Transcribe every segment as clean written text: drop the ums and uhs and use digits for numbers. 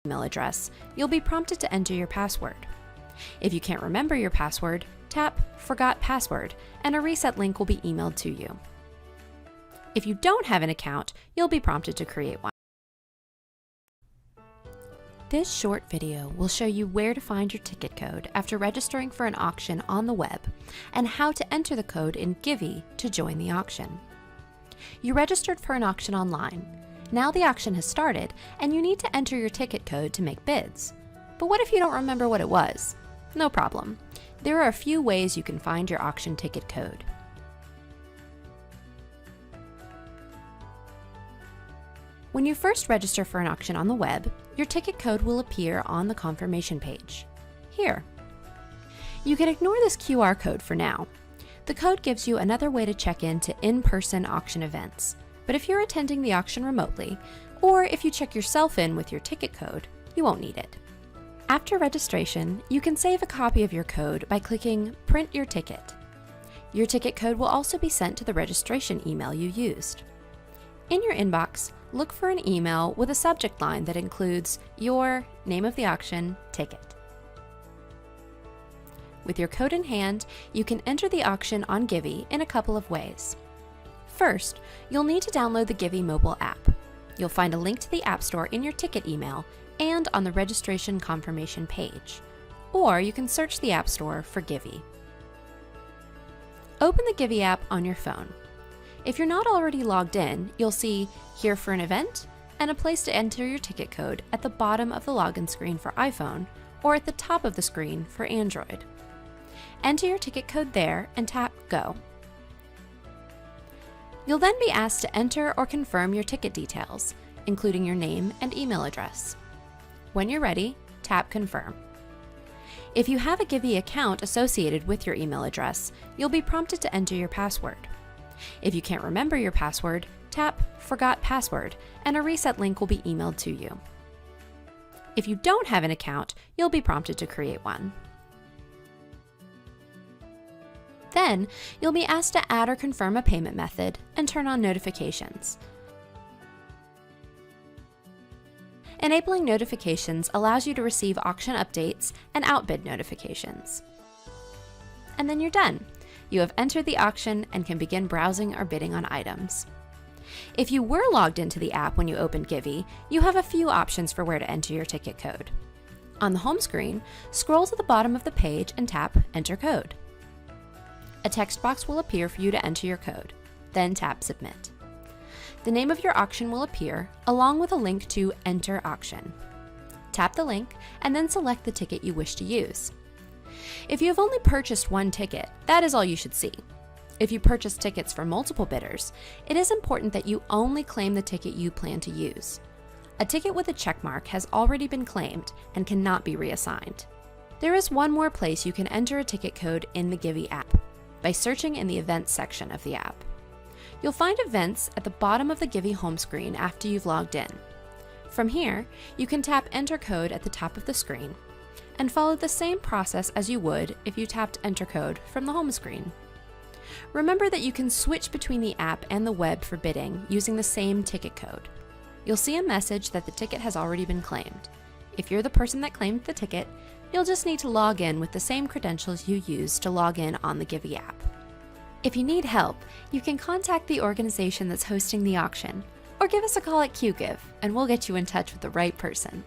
email address, you'll be prompted to enter your password. If you can't remember your password, tap Forgot Password and a reset link will be emailed to you. If you don't have an account, you'll be prompted to create one. This short video will show you where to find your ticket code after registering for an auction on the web and how to enter the code in Givey to join the auction. You registered for an auction online. Now the auction has started and you need to enter your ticket code to make bids. But what if you don't remember what it was? No problem. There are a few ways you can find your auction ticket code. When you first register for an auction on the web, your ticket code will appear on the confirmation page. Here. You can ignore this QR code for now. The code gives you another way to check in to in-person auction events. But if you're attending the auction remotely, or if you check yourself in with your ticket code, you won't need it. After registration, you can save a copy of your code by clicking Print Your Ticket. Your ticket code will also be sent to the registration email you used. In your inbox, look for an email with a subject line that includes your name of the auction, ticket. With your code in hand, you can enter the auction on Givey in a couple of ways. First, you'll need to download the Givey mobile app. You'll find a link to the App Store in your ticket email and on the registration confirmation page. Or you can search the App Store for Givey. Open the Givey app on your phone. If you're not already logged in, you'll see Here for an Event and a place to enter your ticket code at the bottom of the login screen for iPhone or at the top of the screen for Android. Enter your ticket code there and tap Go. You'll then be asked to enter or confirm your ticket details, including your name and email address. When you're ready, tap Confirm. If you have a Givey account associated with your email address, you'll be prompted to enter your password. If you can't remember your password, tap Forgot Password and a reset link will be emailed to you. If you don't have an account, you'll be prompted to create one. Then, you'll be asked to add or confirm a payment method and turn on notifications. Enabling notifications allows you to receive auction updates and outbid notifications. And then you're done. You have entered the auction and can begin browsing or bidding on items. If you were logged into the app when you opened Givey, you have a few options for where to enter your ticket code. On the home screen, scroll to the bottom of the page and tap Enter Code. A text box will appear for you to enter your code. Then tap Submit. The name of your auction will appear, along with a link to Enter Auction. Tap the link and then select the ticket you wish to use. If you have only purchased one ticket, that is all you should see. If you purchase tickets for multiple bidders, it is important that you only claim the ticket you plan to use. A ticket with a checkmark has already been claimed and cannot be reassigned. There is one more place you can enter a ticket code in the Givey app, by searching in the Events section of the app. You'll find Events at the bottom of the Givey home screen after you've logged in. From here, you can tap Enter Code at the top of the screen and follow the same process as you would if you tapped Enter Code from the home screen. Remember that you can switch between the app and the web for bidding using the same ticket code. You'll see a message that the ticket has already been claimed. If you're the person that claimed the ticket, you'll just need to log in with the same credentials you used to log in on the Givey app. If you need help, you can contact the organization that's hosting the auction, or give us a call at QGive, and we'll get you in touch with the right person.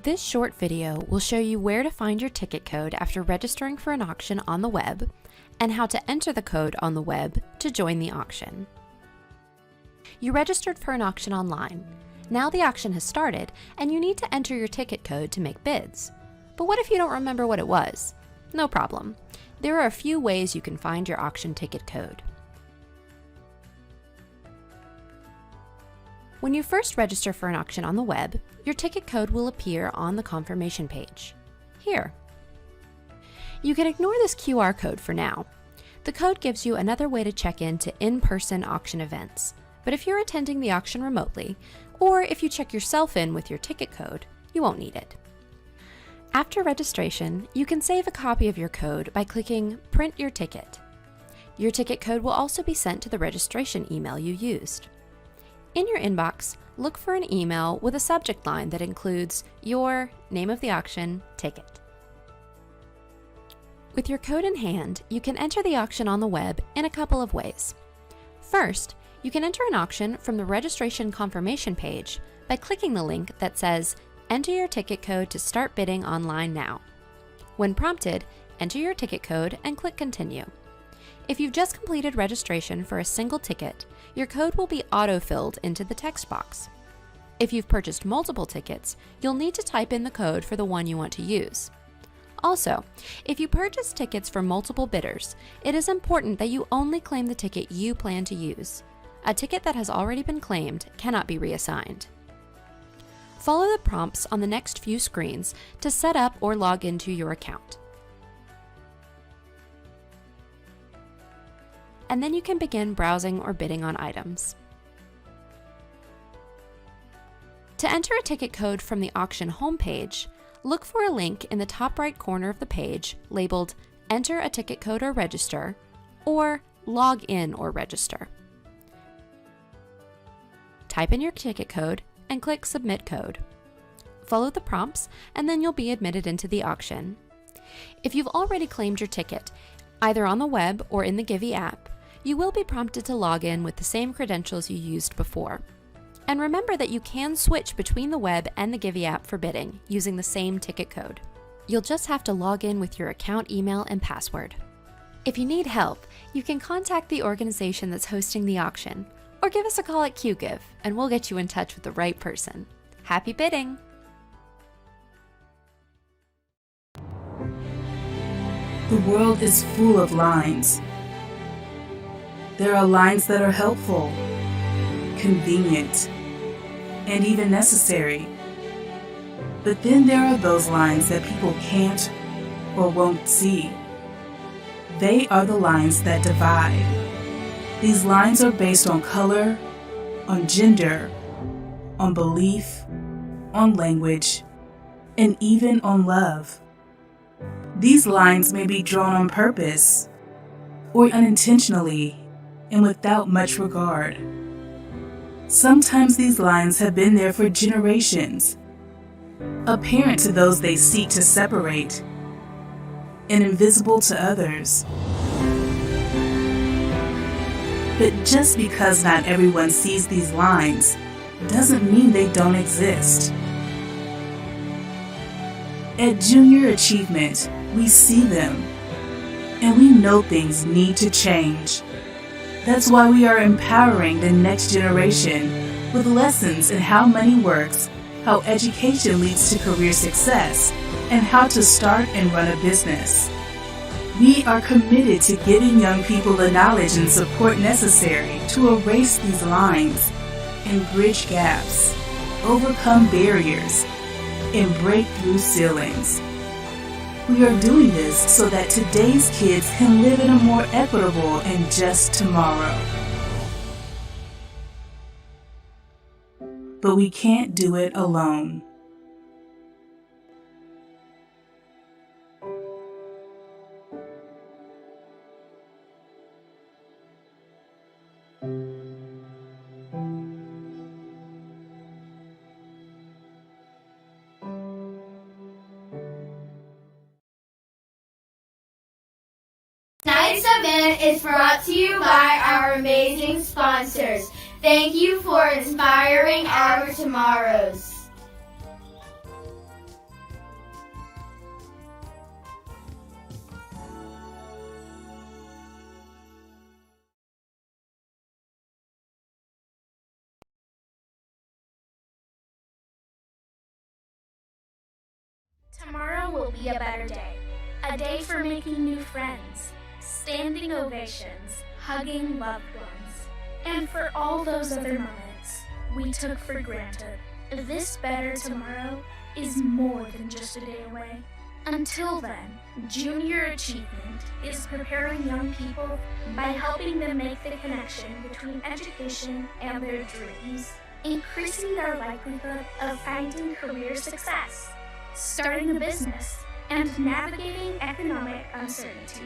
This short video will show you where to find your ticket code after registering for an auction on the web and how to enter the code on the web to join the auction. You registered for an auction online. Now the auction has started and you need to enter your ticket code to make bids. But what if you don't remember what it was? No problem. There are a few ways you can find your auction ticket code. When you first register for an auction on the web, your ticket code will appear on the confirmation page. Here. You can ignore this QR code for now. The code gives you another way to check in to in-person auction events, but if you're attending the auction remotely, or if you check yourself in with your ticket code, you won't need it. After registration, you can save a copy of your code by clicking Print Your Ticket. Your ticket code will also be sent to the registration email you used. In your inbox, look for an email with a subject line that includes your name of the auction, ticket. With your code in hand, you can enter the auction on the web in a couple of ways. First, you can enter an auction from the registration confirmation page by clicking the link that says, "Enter your ticket code to start bidding online now." When prompted, enter your ticket code and click Continue. If you've just completed registration for a single ticket, your code will be auto-filled into the text box. If you've purchased multiple tickets, you'll need to type in the code for the one you want to use. Also, if you purchase tickets for multiple bidders, it is important that you only claim the ticket you plan to use. A ticket that has already been claimed cannot be reassigned. Follow the prompts on the next few screens to set up or log into your account. And then you can begin browsing or bidding on items. To enter a ticket code from the auction homepage, look for a link in the top right corner of the page labeled Enter a Ticket Code or Register, or Log in or Register. Type in your ticket code and click Submit Code. Follow the prompts and then you'll be admitted into the auction. If you've already claimed your ticket, either on the web or in the Givey app, you will be prompted to log in with the same credentials you used before. And remember that you can switch between the web and the Givey app for bidding using the same ticket code. You'll just have to log in with your account email and password. If you need help, you can contact the organization that's hosting the auction, or give us a call at QGive and we'll get you in touch with the right person. Happy bidding! The world is full of lines. There are lines that are helpful, convenient, and even necessary. But then there are those lines that people can't or won't see. They are the lines that divide. These lines are based on color, on gender, on belief, on language, and even on love. These lines may be drawn on purpose or unintentionally and without much regard. Sometimes these lines have been there for generations, apparent to those they seek to separate, and invisible to others. But just because not everyone sees these lines doesn't mean they don't exist. At Junior Achievement, we see them, and we know things need to change. That's why we are empowering the next generation with lessons in how money works, how education leads to career success, and how to start and run a business. We are committed to giving young people the knowledge and support necessary to erase these lines and bridge gaps, overcome barriers, and break through ceilings. We are doing this so that today's kids can live in a more equitable and just tomorrow. But we can't do it alone. Tonight's event is brought to you by our amazing sponsors. Thank you for inspiring our tomorrows. will be a better day. A day for making new friends, standing ovations, hugging loved ones, and for all those other moments we took for granted. This better tomorrow is more than just a day away. Until then, Junior Achievement is preparing young people by helping them make the connection between education and their dreams, increasing their likelihood of finding career success, starting a business, and navigating economic uncertainty.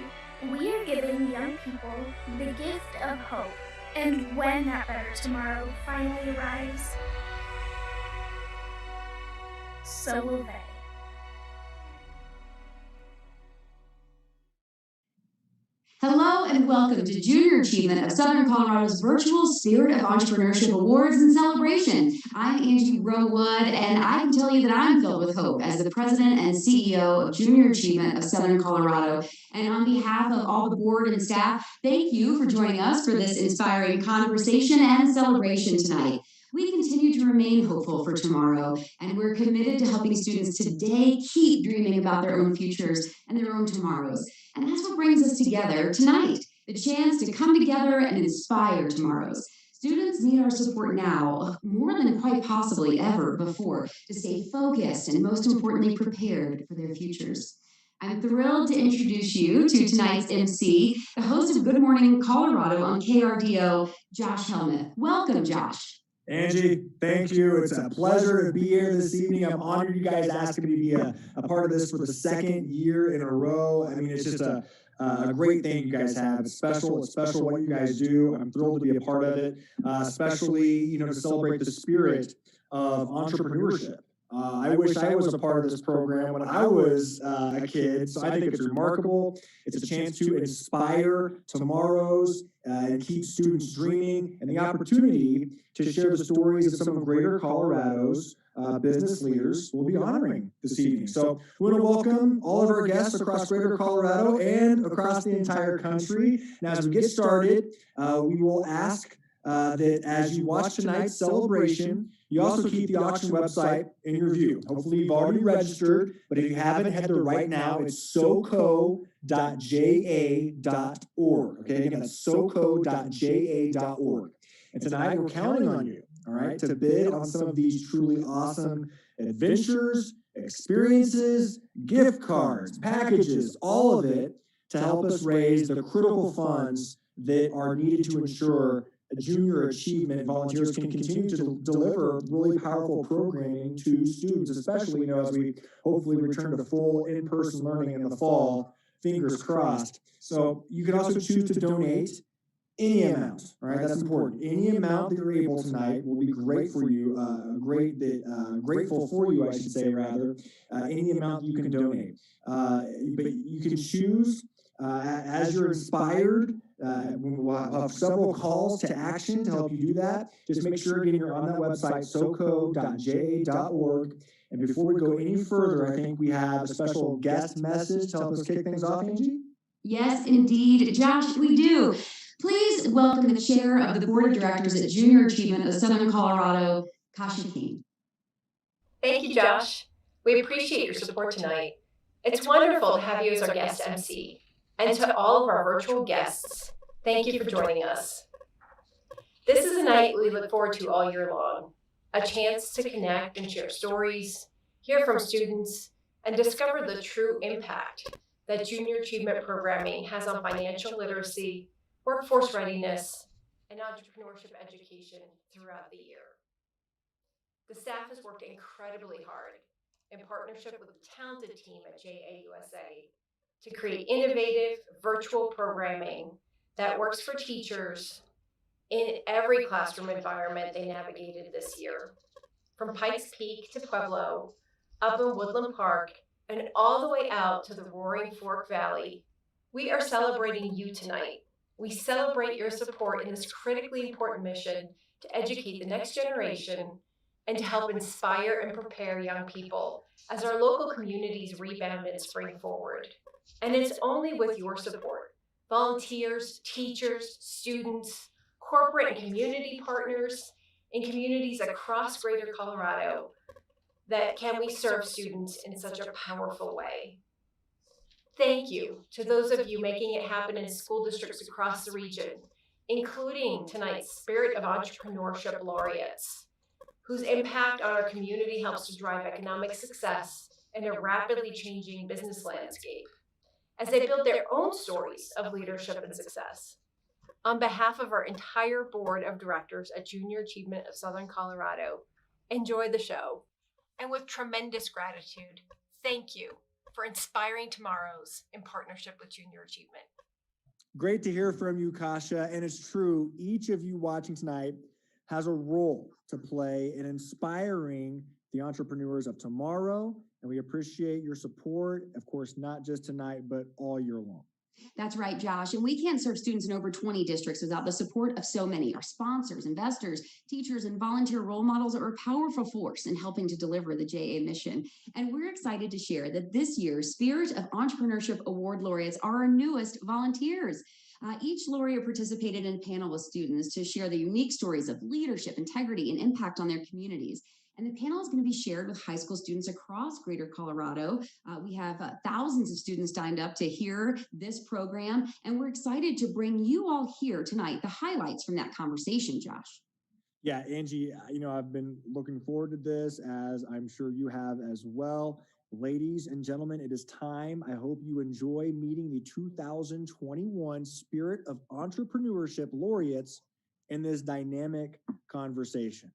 We are giving young people the gift of hope, and when that better tomorrow finally arrives, so will they. Hello and welcome to Junior Achievement of Southern Colorado's virtual Spirit of Entrepreneurship Awards and Celebration. I'm Angie Rowood, and I can tell you that I'm filled with hope as the President and CEO of Junior Achievement of Southern Colorado. And on behalf of all the board and staff, thank you for joining us for this inspiring conversation and celebration tonight. We continue to remain hopeful for tomorrow, and we're committed to helping students today keep dreaming about their own futures and their own tomorrows. And that's what brings us together tonight, the chance to come together and inspire tomorrows. Students need our support now, more than quite possibly ever before, to stay focused and most importantly prepared for their futures. I'm thrilled to introduce you to tonight's MC, the host of Good Morning Colorado on KRDO, Josh Helmuth. Welcome, Josh. Angie, thank you. It's a pleasure to be here this evening. I'm honored you guys asked me to be a part of this for the second year in a row. I mean, it's just a great thing you guys have. It's special what you guys do. I'm thrilled to be a part of it, especially, to celebrate the spirit of entrepreneurship. I wish I was a part of this program when I was a kid, so I think it's remarkable. It's a chance to inspire tomorrows and keep students dreaming, and the opportunity to share the stories of some of Greater Colorado's business leaders we'll be honoring this evening. So we want to welcome all of our guests across Greater Colorado and across the entire country. Now, as we get started, we will ask that as you watch tonight's celebration, you also keep the auction website in your view. Hopefully you've already registered, but if you haven't, head there right now. It's soco.ja.org. Okay, again, that's soco.ja.org. And tonight we're counting on you, all right, to bid on some of these truly awesome adventures, experiences, gift cards, packages, all of it to help us raise the critical funds that are needed to ensure junior achievement volunteers can continue to deliver really powerful programming to students, especially, as we hopefully return to full in-person learning in the fall, fingers crossed. So you can also choose to donate any amount, all right? That's important. Any amount that you're able tonight will be great for you, grateful for you, I should say, rather. Any amount you can donate. But you can choose as you're inspired. We'll have several calls to action to help you do that. Just make sure, again, you're on that website, soco.ja.org. And before we go any further, I think we have a special guest message to help us kick things off, Angie? Yes, indeed. Josh, we do. Please welcome the chair of the Board of Directors at Junior Achievement of Southern Colorado, Kasha King. Thank you, Josh. We appreciate your support tonight. It's wonderful to have you as our guest MC. And to all of our virtual guests, thank you for joining us. This is a night we look forward to all year long, a chance to connect and share stories, hear from students, and discover the true impact that junior achievement programming has on financial literacy, workforce readiness, and entrepreneurship education throughout the year. The staff has worked incredibly hard in partnership with a talented team at JAUSA to create innovative virtual programming that works for teachers in every classroom environment they navigated this year. From Pikes Peak to Pueblo, up in Woodland Park, and all the way out to the Roaring Fork Valley, we are celebrating you tonight. We celebrate your support in this critically important mission to educate the next generation and to help inspire and prepare young people as our local communities rebound and spring forward. And it's only with your support, volunteers, teachers, students, corporate and community partners in communities across Greater Colorado, that can we serve students in such a powerful way. Thank you to those of you making it happen in school districts across the region, including tonight's Spirit of Entrepreneurship laureates, whose impact on our community helps to drive economic success in a rapidly changing business landscape, as they build their own stories of leadership and success. On behalf of our entire board of directors at Junior Achievement of Southern Colorado, enjoy the show. And with tremendous gratitude, thank you for inspiring tomorrows in partnership with Junior Achievement. Great to hear from you, Kasha. And it's true, each of you watching tonight has a role to play in inspiring the entrepreneurs of tomorrow. And we appreciate your support, of course, not just tonight, but all year long. That's right, Josh. And we can't serve students in over 20 districts without the support of so many. Our sponsors, investors, teachers, and volunteer role models are a powerful force in helping to deliver the JA mission. And we're excited to share that this year's Spirit of Entrepreneurship Award laureates are our newest volunteers. Each laureate participated in a panel with students to share the unique stories of leadership, integrity, and impact on their communities. And the panel is going to be shared with high school students across Greater Colorado. We have thousands of students signed up to hear this program, and we're excited to bring you all here tonight the highlights from that conversation, Josh. Yeah, Angie, I've been looking forward to this, as I'm sure you have as well. Ladies and gentlemen, it is time. I hope you enjoy meeting the 2021 Spirit of Entrepreneurship laureates in this dynamic conversation.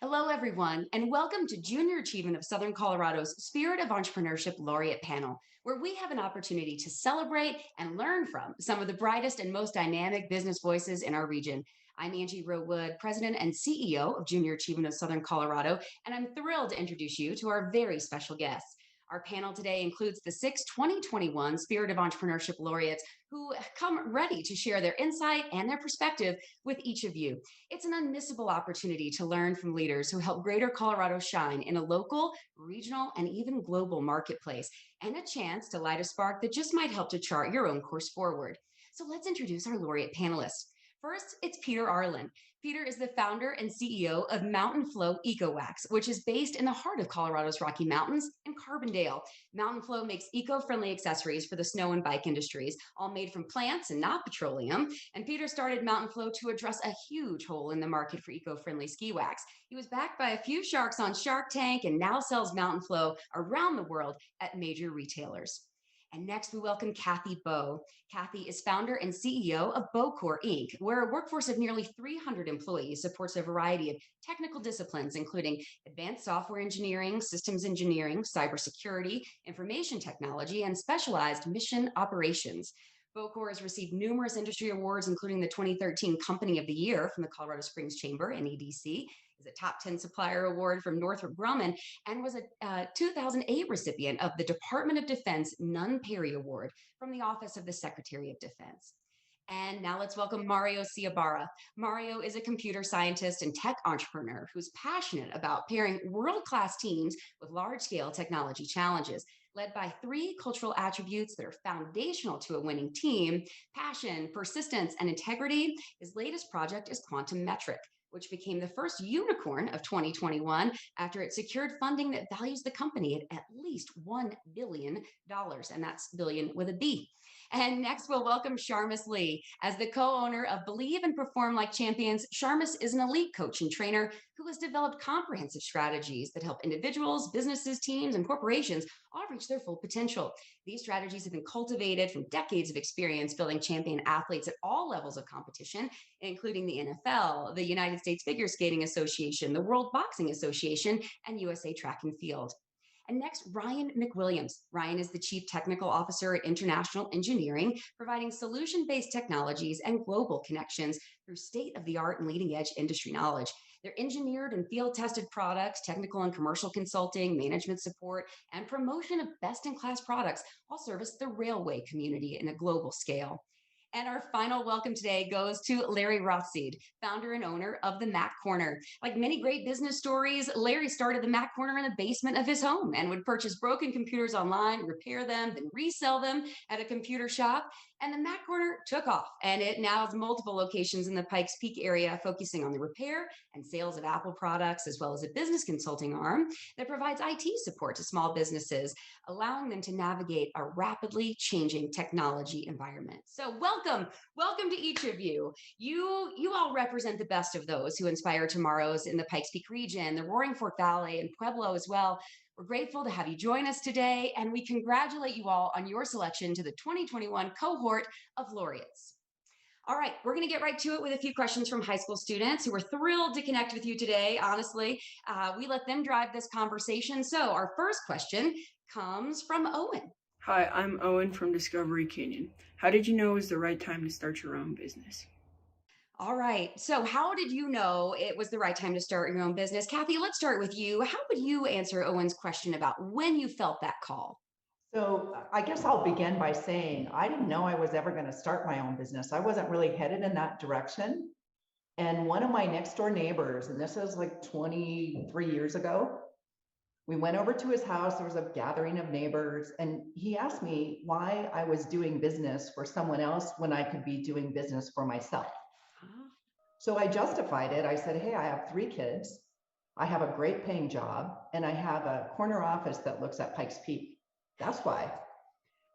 Hello, everyone, and welcome to Junior Achievement of Southern Colorado's Spirit of Entrepreneurship Laureate Panel, where we have an opportunity to celebrate and learn from some of the brightest and most dynamic business voices in our region. I'm Angie Rowood, President and CEO of Junior Achievement of Southern Colorado, and I'm thrilled to introduce you to our very special guests. Our panel today includes the 6 2021 Spirit of Entrepreneurship laureates who come ready to share their insight and their perspective with each of you. It's an unmissable opportunity to learn from leaders who help Greater Colorado shine in a local, regional, and even global marketplace, and a chance to light a spark that just might help to chart your own course forward. So let's introduce our laureate panelists. First, it's Peter Arlen. Peter is the founder and CEO of Mountain Flow EcoWax, which is based in the heart of Colorado's Rocky Mountains in Carbondale. Mountain Flow makes eco-friendly accessories for the snow and bike industries, all made from plants and not petroleum. And Peter started Mountain Flow to address a huge hole in the market for eco-friendly ski wax. He was backed by a few sharks on Shark Tank and now sells Mountain Flow around the world at major retailers. And next, we welcome Kathy Bowe. Kathy is founder and CEO of BoCore Inc., where a workforce of nearly 300 employees supports a variety of technical disciplines, including advanced software engineering, systems engineering, cybersecurity, information technology, and specialized mission operations. BoCore has received numerous industry awards, including the 2013 Company of the Year from the Colorado Springs Chamber and EDC, is a top 10 supplier award from Northrop Grumman, and was a 2008 recipient of the Department of Defense Nunn Perry Award from the Office of the Secretary of Defense. And now let's welcome Mario Ciabarra. Mario is a computer scientist and tech entrepreneur who's passionate about pairing world-class teams with large-scale technology challenges. Led by 3 cultural attributes that are foundational to a winning team: passion, persistence, and integrity. His latest project is Quantum Metric, which became the first unicorn of 2021 after it secured funding that values the company at least $1 billion, and that's billion with a B. And next, we'll welcome Sharmis Lee. As the co-owner of Believe and Perform Like Champions, Sharmis is an elite coach and trainer who has developed comprehensive strategies that help individuals, businesses, teams, and corporations all reach their full potential. These strategies have been cultivated from decades of experience building champion athletes at all levels of competition, including the NFL, the United States Figure Skating Association, the World Boxing Association, and USA Track and Field. And next, Ryan McWilliams. Ryan is the Chief Technical Officer at International Engineering, providing solution-based technologies and global connections through state-of-the-art and leading-edge industry knowledge. Their engineered and field-tested products, technical and commercial consulting, management support, and promotion of best-in-class products all service the railway community in a global scale. And our final welcome today goes to Larry Rothseed, founder and owner of the Mac Corner. Like many great business stories, Larry started the Mac Corner in the basement of his home and would purchase broken computers online, repair them, then resell them at a computer shop. And the Mac Corner took off, and it now has multiple locations in the Pikes Peak area, focusing on the repair and sales of Apple products, as well as a business consulting arm that provides IT support to small businesses, allowing them to navigate a rapidly changing technology environment. So welcome to each of you. You all represent the best of those who inspire tomorrows in the Pikes Peak region, the Roaring Fork Valley, and Pueblo as well. We're grateful to have you join us today, and we congratulate you all on your selection to the 2021 cohort of laureates. All right, we're going to get right to it with a few questions from high school students who were thrilled to connect with you today. Honestly, we let them drive this conversation. So our first question comes from Owen. Hi, I'm Owen from Discovery Canyon. How did you know it was the right time to start your own business? All right. So how did you know it was the right time to start your own business? Kathy, let's start with you. How would you answer Owen's question about when you felt that call? So I guess I'll begin by saying I didn't know I was ever going to start my own business. I wasn't really headed in that direction. And one of my next door neighbors, and this is like 23 years ago, we went over to his house. There was a gathering of neighbors, and he asked me why I was doing business for someone else when I could be doing business for myself. So I justified it. I said, hey, I have 3 kids. I have a great paying job, and I have a corner office that looks at Pikes Peak. That's why.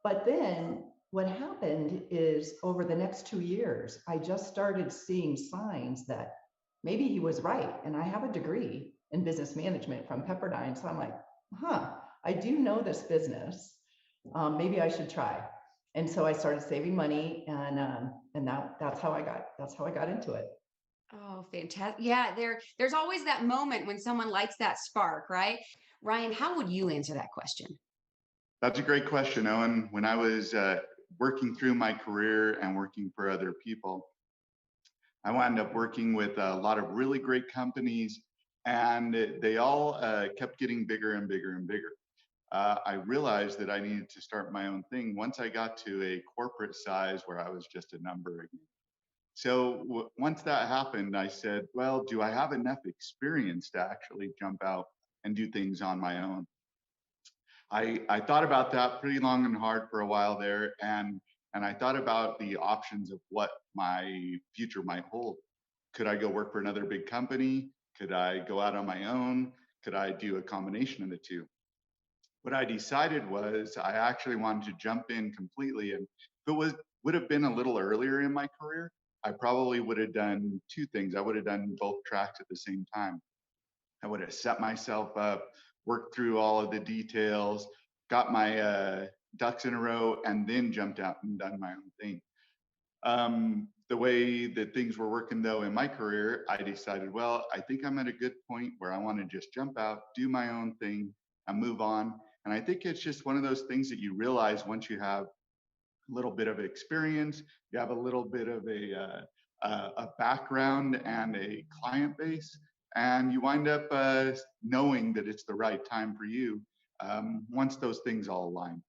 But then what happened is over the next 2 years, I just started seeing signs that maybe he was right. And I have a degree in business management from Pepperdine. So I'm like, I do know this business. Maybe I should try. And so I started saving money, and that's how I got into it. Oh, fantastic. Yeah, there's always that moment when someone lights that spark, right? Ryan, how would you answer that question? That's a great question, Owen. When I was working through my career and working for other people, I wound up working with a lot of really great companies, and they all kept getting bigger and bigger and bigger. I realized that I needed to start my own thing once I got to a corporate size where I was just a number again. So once that happened, I said, well, do I have enough experience to actually jump out and do things on my own? I thought about that pretty long and hard for a while there, and I thought about the options of what my future might hold. Could I go work for another big company? Could I go out on my own? Could I do a combination of the two? What I decided was I actually wanted to jump in completely, and if it would have been a little earlier in my career, I probably would have done 2 things. I would have done both tracks at the same time. I would have set myself up, worked through all of the details, got my ducks in a row, and then jumped out and done my own thing. The way that things were working though in my career, I decided, well, I think I'm at a good point where I want to just jump out, do my own thing, and move on. And I think it's just one of those things that you realize once you have a little bit of experience, you have a little bit of a background and a client base, and you wind up knowing that it's the right time for you once those things all align.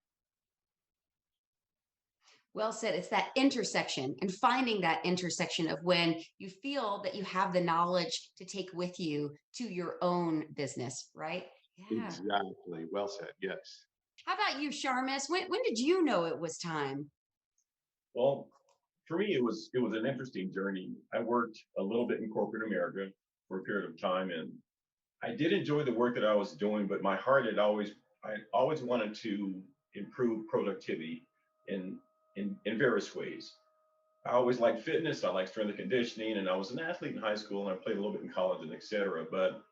Well said. It's that intersection and finding that intersection of when you feel that you have the knowledge to take with you to your own business, right? Yeah. Exactly. Well said. Yes. How about you, Sharmis? When did you know it was time? Well, for me, it was an interesting journey. I worked a little bit in corporate America for a period of time, and I did enjoy the work that I was doing, but my heart I always wanted to improve productivity in various ways. I always liked fitness. I liked strength and conditioning, and I was an athlete in high school, and I played a little bit in college, and et cetera. But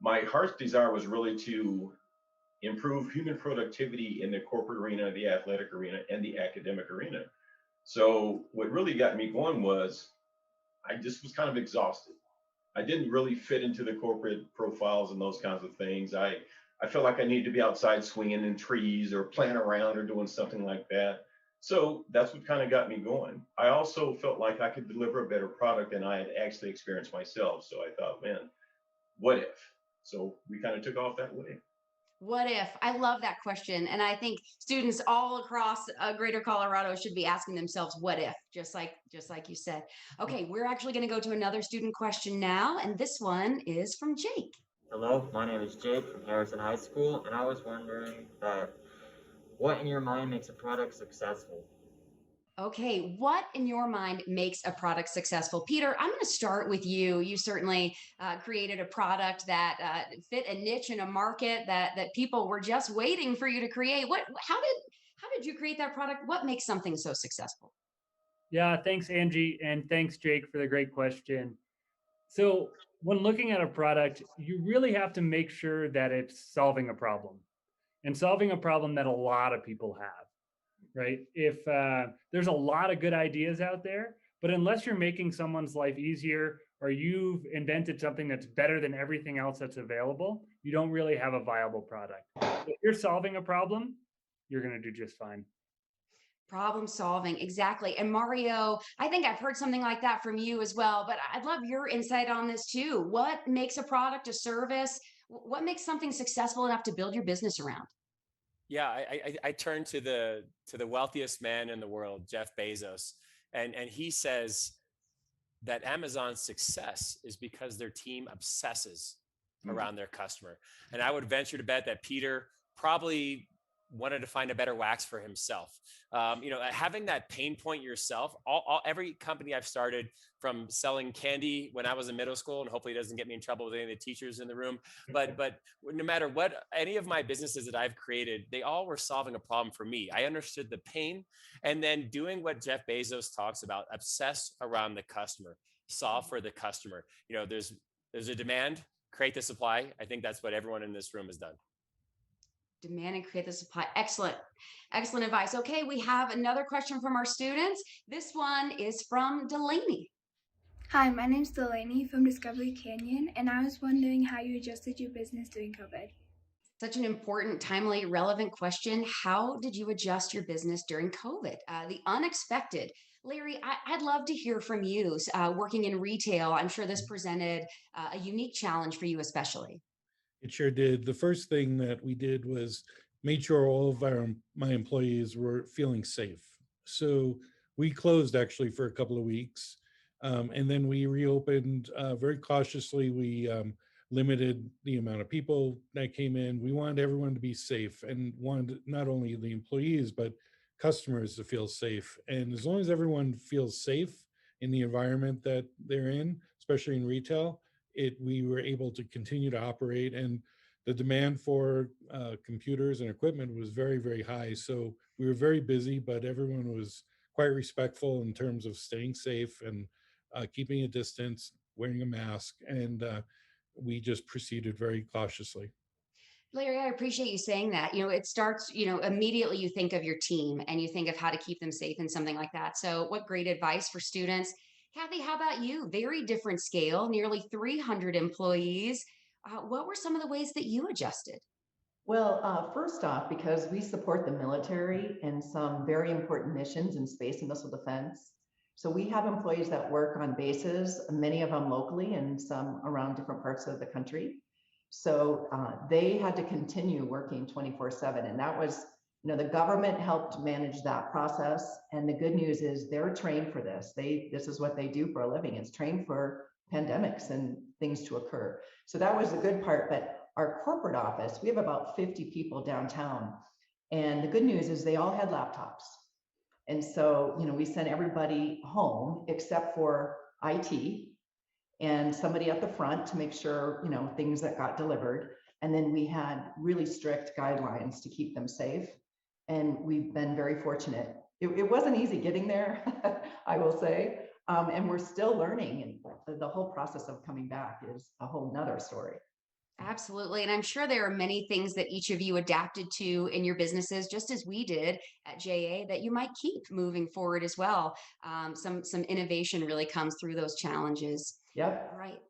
my heart's desire was really to improve human productivity in the corporate arena, the athletic arena, and the academic arena. So what really got me going was I just was kind of exhausted. I didn't really fit into the corporate profiles and those kinds of things. I felt like I needed to be outside swinging in trees or playing around or doing something like that. So that's what kind of got me going. I also felt like I could deliver a better product than I had actually experienced myself. So I thought, man, what if? So we kind of took off that way. What if? I love that question. And I think students all across greater Colorado should be asking themselves, what if? Just like you said. Okay, we're actually going to go to another student question now. And this one is from Jake. Hello, my name is Jake from Harrison High School. And I was wondering what in your mind makes a product successful? Okay, what in your mind makes a product successful? Peter, I'm going to start with you. You certainly created a product that fit a niche in a market that people were just waiting for you to create. How did you create that product? What makes something so successful? Yeah, thanks, Angie, and thanks, Jake, for the great question. So, when looking at a product, you really have to make sure that it's solving a problem and solving a problem that a lot of people have, right? If there's a lot of good ideas out there, but unless you're making someone's life easier or you've invented something that's better than everything else that's available, you don't really have a viable product. If you're solving a problem, you're going to do just fine. Problem solving, exactly. And Mario, I think I've heard something like that from you as well, but I'd love your insight on this too. What makes a product, a service? What makes something successful enough to build your business around? Yeah, I turn to the wealthiest man in the world, Jeff Bezos, and he says that Amazon's success is because their team obsesses around their customer. And I would venture to bet that Peter probably wanted to find a better wax for himself. Having that pain point yourself, every company I've started, from selling candy when I was in middle school, and hopefully it doesn't get me in trouble with any of the teachers in the room, but no matter what, any of my businesses that I've created, they all were solving a problem for me. I understood the pain, and then doing what Jeff Bezos talks about: obsess around the customer, solve for the customer. There's a demand, create the supply. I think that's what everyone in this room has done. Demand and create the supply. Excellent. Excellent advice. Okay, we have another question from our students. This one is from Delaney. Hi, my name's Delaney from Discovery Canyon, and I was wondering how you adjusted your business during COVID. Such an important, timely, relevant question. How did you adjust your business during COVID? The unexpected. Larry, I'd love to hear from you. Working in retail, I'm sure this presented a unique challenge for you especially. It sure did. The first thing that we did was made sure all of my employees were feeling safe. So we closed actually for a couple of weeks, and then we reopened very cautiously. We limited the amount of people that came in. We wanted everyone to be safe and wanted not only the employees, but customers to feel safe. And as long as everyone feels safe in the environment that they're in, especially in retail, we were able to continue to operate, and the demand for computers and equipment was very, very high. So we were very busy, but everyone was quite respectful in terms of staying safe and keeping a distance, wearing a mask, and we just proceeded very cautiously. Larry, I appreciate you saying that. It starts, immediately you think of your team and you think of how to keep them safe in something like that. So what great advice for students. Kathy, how about you? Very different scale, nearly 300 employees. What were some of the ways that you adjusted? Well, first off, because we support the military in some very important missions in space and missile defense. So we have employees that work on bases, many of them locally and some around different parts of the country. So they had to continue working 24/7. And that was, the government helped manage that process. And the good news is they're trained for this. This is what they do for a living. It's trained for pandemics and things to occur. So that was the good part. But our corporate office, we have about 50 people downtown. And the good news is they all had laptops. And so, we sent everybody home except for IT and somebody at the front to make sure, things that got delivered. And then we had really strict guidelines to keep them safe. And we've been very fortunate. It wasn't easy getting there, I will say. And we're still learning. And the whole process of coming back is a whole nother story. Absolutely. And I'm sure there are many things that each of you adapted to in your businesses, just as we did at JA, that you might keep moving forward as well. Some innovation really comes through those challenges. Yep. Right.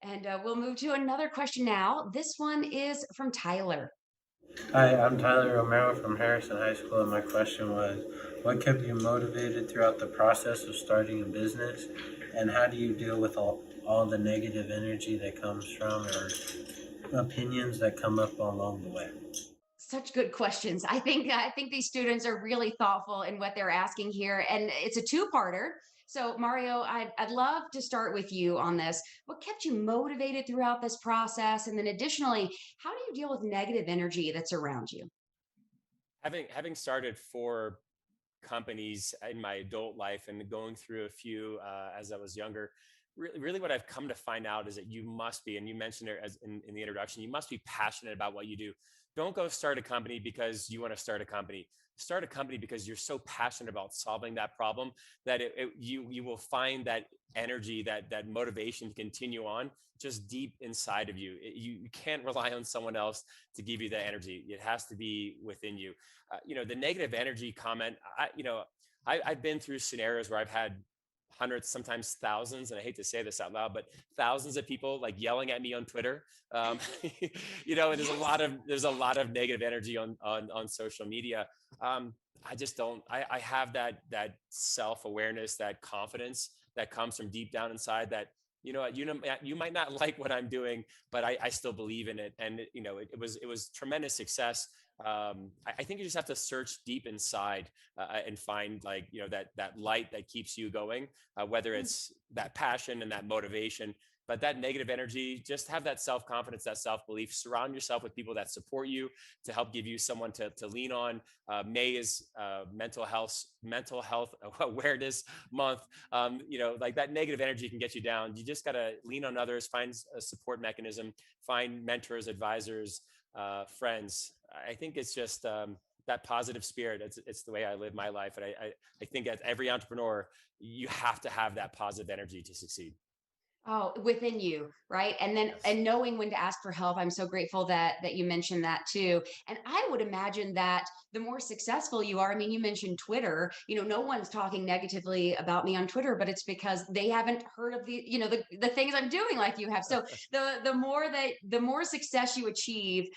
And we'll move to another question now. This one is from Tyler. Hi, I'm Tyler Romero from Harrison High School, and my question was, what kept you motivated throughout the process of starting a business, and how do you deal with all the negative energy that comes from, or opinions that come up along the way? Such good questions. I think these students are really thoughtful in what they're asking here, and it's a two-parter. So Mario, I'd love to start with you on this. What kept you motivated throughout this process? And then additionally, how do you deal with negative energy that's around you? Having started 4 companies in my adult life and going through a few as I was younger, really what I've come to find out is that you must be, and you mentioned it as in the introduction, you must be passionate about what you do. Don't go start a company because you want to start a company. Start a company because you're so passionate about solving that problem that you will find that energy, that motivation to continue on just deep inside of you. You can't rely on someone else to give you that energy. It has to be within you. The negative energy comment, I've been through scenarios where I've had hundreds, sometimes thousands, and I hate to say this out loud, but thousands of people like yelling at me on Twitter. And there's a lot of negative energy on social media. I just don't. I have that self-awareness, that confidence that comes from deep down inside. That you might not like what I'm doing, but I still believe in it, and it was tremendous success. I think you just have to search deep inside and find that light that keeps you going, whether it's that passion and that motivation. But that negative energy, just have that self-confidence, that self-belief. Surround yourself with people that support you to help give you someone to lean on. May is mental health awareness month. Like that negative energy can get you down. You just got to lean on others, find a support mechanism, find mentors, advisors, friends. I think it's just that positive spirit. It's the way I live my life. And I think as every entrepreneur, you have to have that positive energy to succeed. Oh, within you, right? And then and knowing when to ask for help. I'm so grateful that you mentioned that too. And I would imagine that the more successful you are, I mean, you mentioned Twitter, no one's talking negatively about me on Twitter, but it's because they haven't heard of the things I'm doing like you have. So the more success you achieve,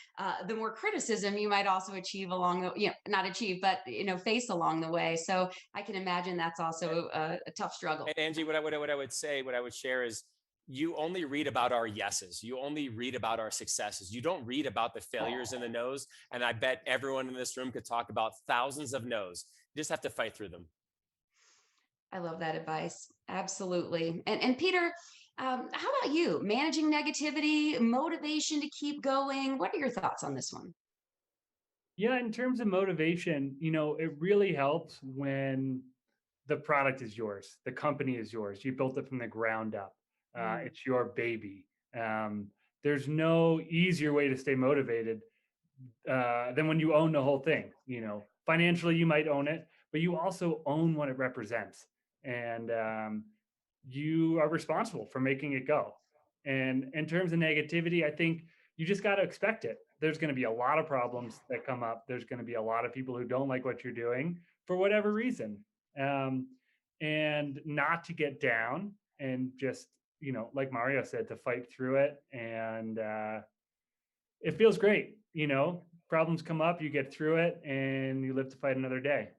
the more criticism you might also achieve along the, not achieve, but face along the way. So I can imagine that's also a tough struggle. And Angie, what I would share is, you only read about our yeses. You only read about our successes. You don't read about the failures and the no's. And I bet everyone in this room could talk about thousands of no's. You just have to fight through them. I love that advice. Absolutely. And Peter, how about you? Managing negativity, motivation to keep going. What are your thoughts on this one? Yeah, in terms of motivation, it really helps when the product is yours, the company is yours. You built it from the ground up. It's your baby. There's no easier way to stay motivated than when you own the whole thing. Financially, you might own it, but you also own what it represents, and you are responsible for making it go. And in terms of negativity, I think you just got to expect it. There's going to be a lot of problems that come up. There's going to be a lot of people who don't like what you're doing for whatever reason, and not to get down and just, like Mario said, to fight through it. And it feels great. Problems come up, you get through it, and you live to fight another day.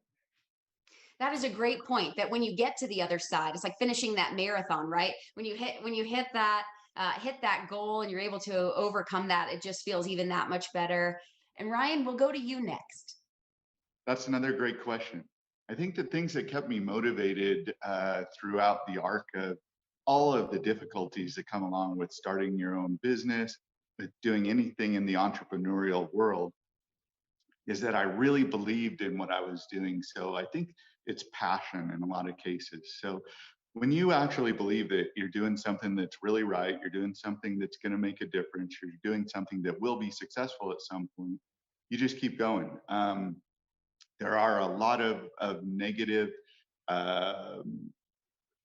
That is a great point, that when you get to the other side, it's like finishing that marathon, right? When you hit that goal and you're able to overcome that, it just feels even that much better. And Ryan, we'll go to you next. That's another great question. I think the things that kept me motivated throughout the arc of all of the difficulties that come along with starting your own business, with doing anything in the entrepreneurial world, is that I really believed in what I was doing. So I think it's passion in a lot of cases. So when you actually believe that you're doing something that's really right, you're doing something that's going to make a difference, you're doing something that will be successful at some point, you just keep going. There are a lot of negative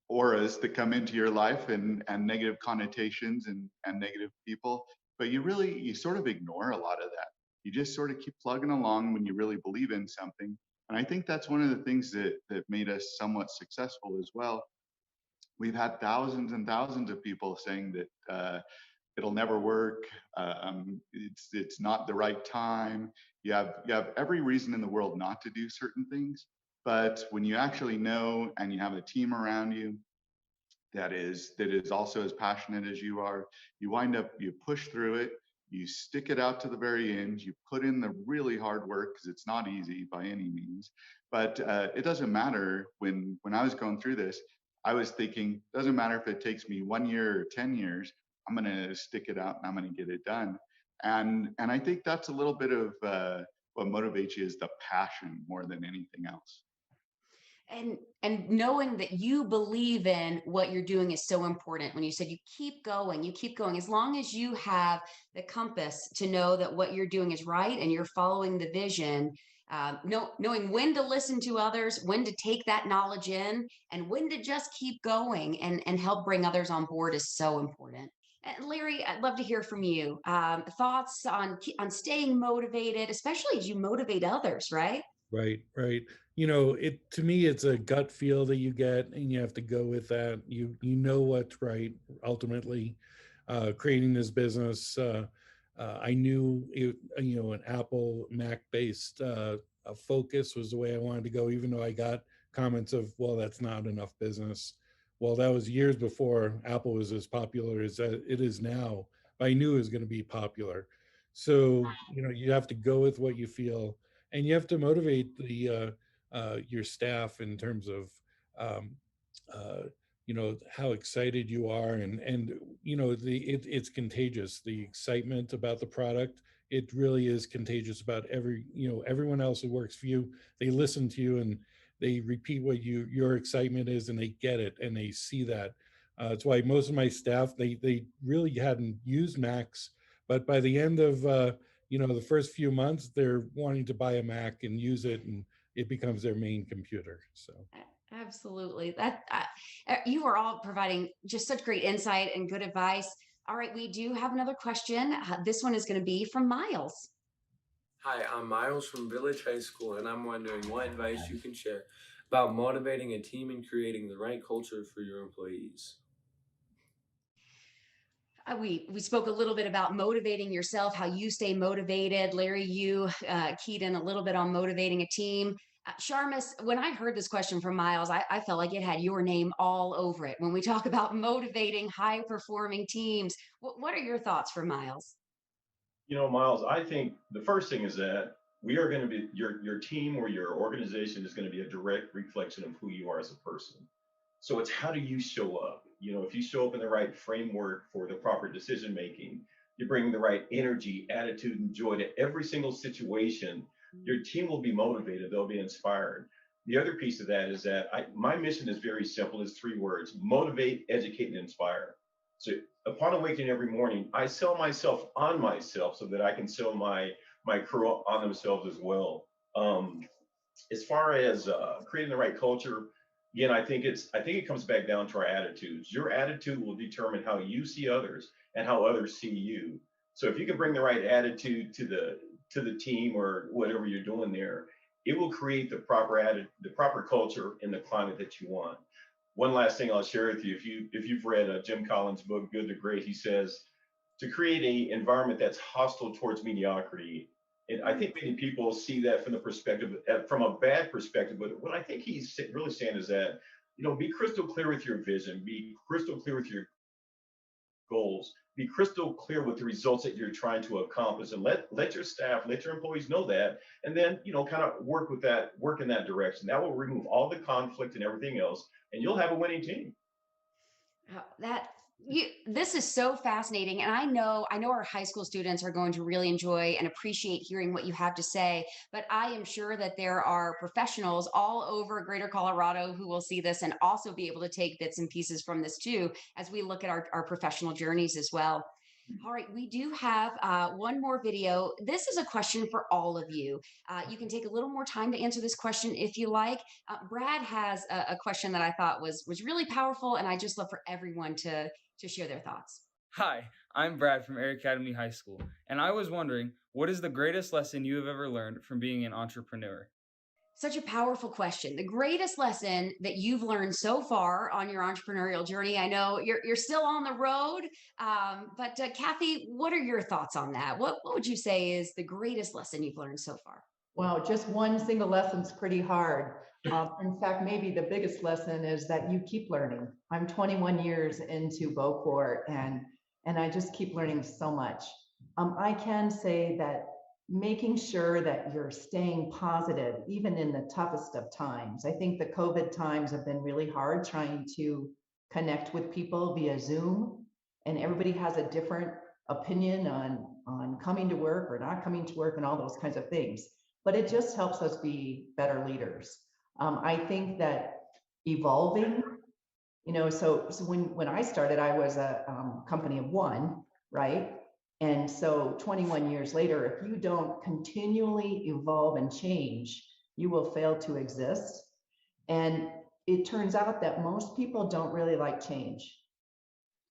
auras that come into your life and negative connotations and negative people, but you sort of ignore a lot of that. You just sort of keep plugging along when you really believe in something. And I think that's one of the things that made us somewhat successful as well. We've had thousands and thousands of people saying that it'll never work. It's not the right time. You have every reason in the world not to do certain things. But when you actually know and you have a team around you that is also as passionate as you are, you push through it, you stick it out to the very end, you put in the really hard work, because it's not easy by any means. But it doesn't matter. When I was going through this, I was thinking, doesn't matter if it takes me 1 year or 10 years, I'm going to stick it out and I'm going to get it done. And I think that's a little bit of what motivates you, is the passion more than anything else. and knowing that you believe in what you're doing is so important. When you said you keep going, as long as you have the compass to know that what you're doing is right and you're following the vision, knowing when to listen to others, when to take that knowledge in, and when to just keep going and help bring others on board is so important. And Larry, I'd love to hear from you. Thoughts on staying motivated, especially as you motivate others, right? Right, right. You know, it to me, it's a gut feel that you get, and you have to go with that. You know what's right ultimately. Creating this business, I knew it. You know, an Apple Mac based focus was the way I wanted to go. Even though I got comments of, "Well, that's not enough business." Well, that was years before Apple was as popular as it is now. But I knew it was going to be popular. So you know, you have to go with what you feel, and you have to motivate the your staff in terms of um, uh, you know how excited you are, and you know it's contagious. The excitement about the product, it really is contagious about everyone else who works for you. They listen to you and they repeat what your excitement is, and they get it and they see that. That's why most of my staff, they really hadn't used Macs, but by the end of the first few months, they're wanting to buy a Mac and use it, and it becomes their main computer. So Absolutely. You are all providing just such great insight and good advice. All right, we do have another question. This one is going to be from Miles. Hi, I'm Miles from Village High School, and I'm wondering what advice you can share about motivating a team and creating the right culture for your employees. We spoke a little bit about motivating yourself, how you stay motivated. Larry, you keyed in a little bit on motivating a team. Sharmis, when I heard this question from Miles, I felt like it had your name all over it. When we talk about motivating high performing teams, what are your thoughts for Miles? You know, Miles, I think the first thing is that we are going to be your team or your organization is going to be a direct reflection of who you are as a person. So it's how do you show up? You know, if you show up in the right framework for the proper decision making, you bring the right energy, attitude, and joy to every single situation, your team will be motivated, they'll be inspired. The other piece of that is that my mission is very simple, it's 3 words: motivate, educate, and inspire. So upon awakening every morning, I sell myself on myself so that I can sell my crew on themselves as well. As far as creating the right culture, again, I think it comes back down to our attitudes. Your attitude will determine how you see others and how others see you. So if you can bring the right attitude to the team or whatever you're doing there, it will create the proper culture in the climate that you want. One last thing I'll share with you, if you've read Jim Collins' book Good to Great, he says to create an environment that's hostile towards mediocrity. And I think many people see that from the perspective, from a bad perspective. But what I think he's really saying is that, you know, be crystal clear with your vision, be crystal clear with your goals, be crystal clear with the results that you're trying to accomplish, and let your staff, let your employees know that, and then, you know, kind of work in that direction. That will remove all the conflict and everything else, and you'll have a winning team. This is so fascinating, and I know our high school students are going to really enjoy and appreciate hearing what you have to say, but I am sure that there are professionals all over greater Colorado who will see this and also be able to take bits and pieces from this too, as we look at our professional journeys as well. All right, we do have one more video. This is a question for all of you. You can take a little more time to answer this question if you like. Brad has a question that I thought was really powerful, and I just love for everyone to share their thoughts. Hi, I'm Brad from Air Academy High School, and I was wondering, what is the greatest lesson you have ever learned from being an entrepreneur? Such a powerful question. The greatest lesson that you've learned so far on your entrepreneurial journey. I know you're still on the road, but Kathy, what are your thoughts on that? What would you say is the greatest lesson you've learned so far? Wow, just one single lesson's pretty hard. In fact, maybe the biggest lesson is that you keep learning. I'm 21 years into Beauport, and I just keep learning so much. I can say that making sure that you're staying positive, even in the toughest of times. I think the COVID times have been really hard trying to connect with people via Zoom, and everybody has a different opinion on coming to work or not coming to work and all those kinds of things. But it just helps us be better leaders. I think that evolving, so when I started, I was a company of one, right? And so 21 years later, if you don't continually evolve and change, you will fail to exist. And it turns out that most people don't really like change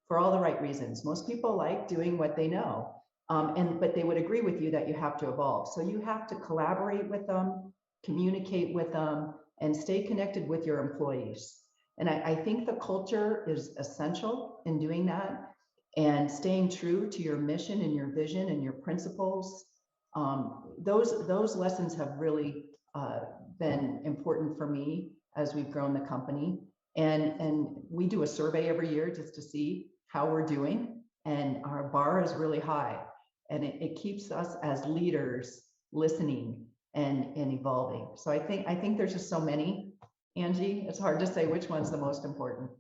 for all the right reasons. Most people like doing what they know. But they would agree with you that you have to evolve. So you have to collaborate with them, communicate with them, and stay connected with your employees. And I think the culture is essential in doing that, and staying true to your mission and your vision and your principles. Those lessons have really been important for me as we've grown the company. And we do a survey every year just to see how we're doing, and our bar is really high, and it keeps us as leaders listening and evolving. So I think there's just so many, Angie, it's hard to say which one's the most important.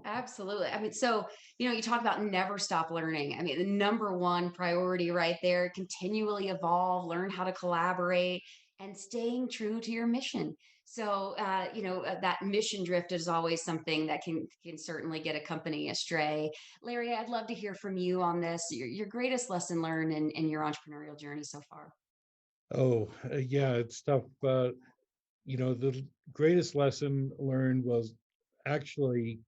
Absolutely. I mean, so, you talk about never stop learning. I mean, the number one priority right there, continually evolve, learn how to collaborate, and staying true to your mission. So, that mission drift is always something that can certainly get a company astray. Larry, I'd love to hear from you on this. Your greatest lesson learned in your entrepreneurial journey so far. Oh, yeah, it's tough. The greatest lesson learned was actually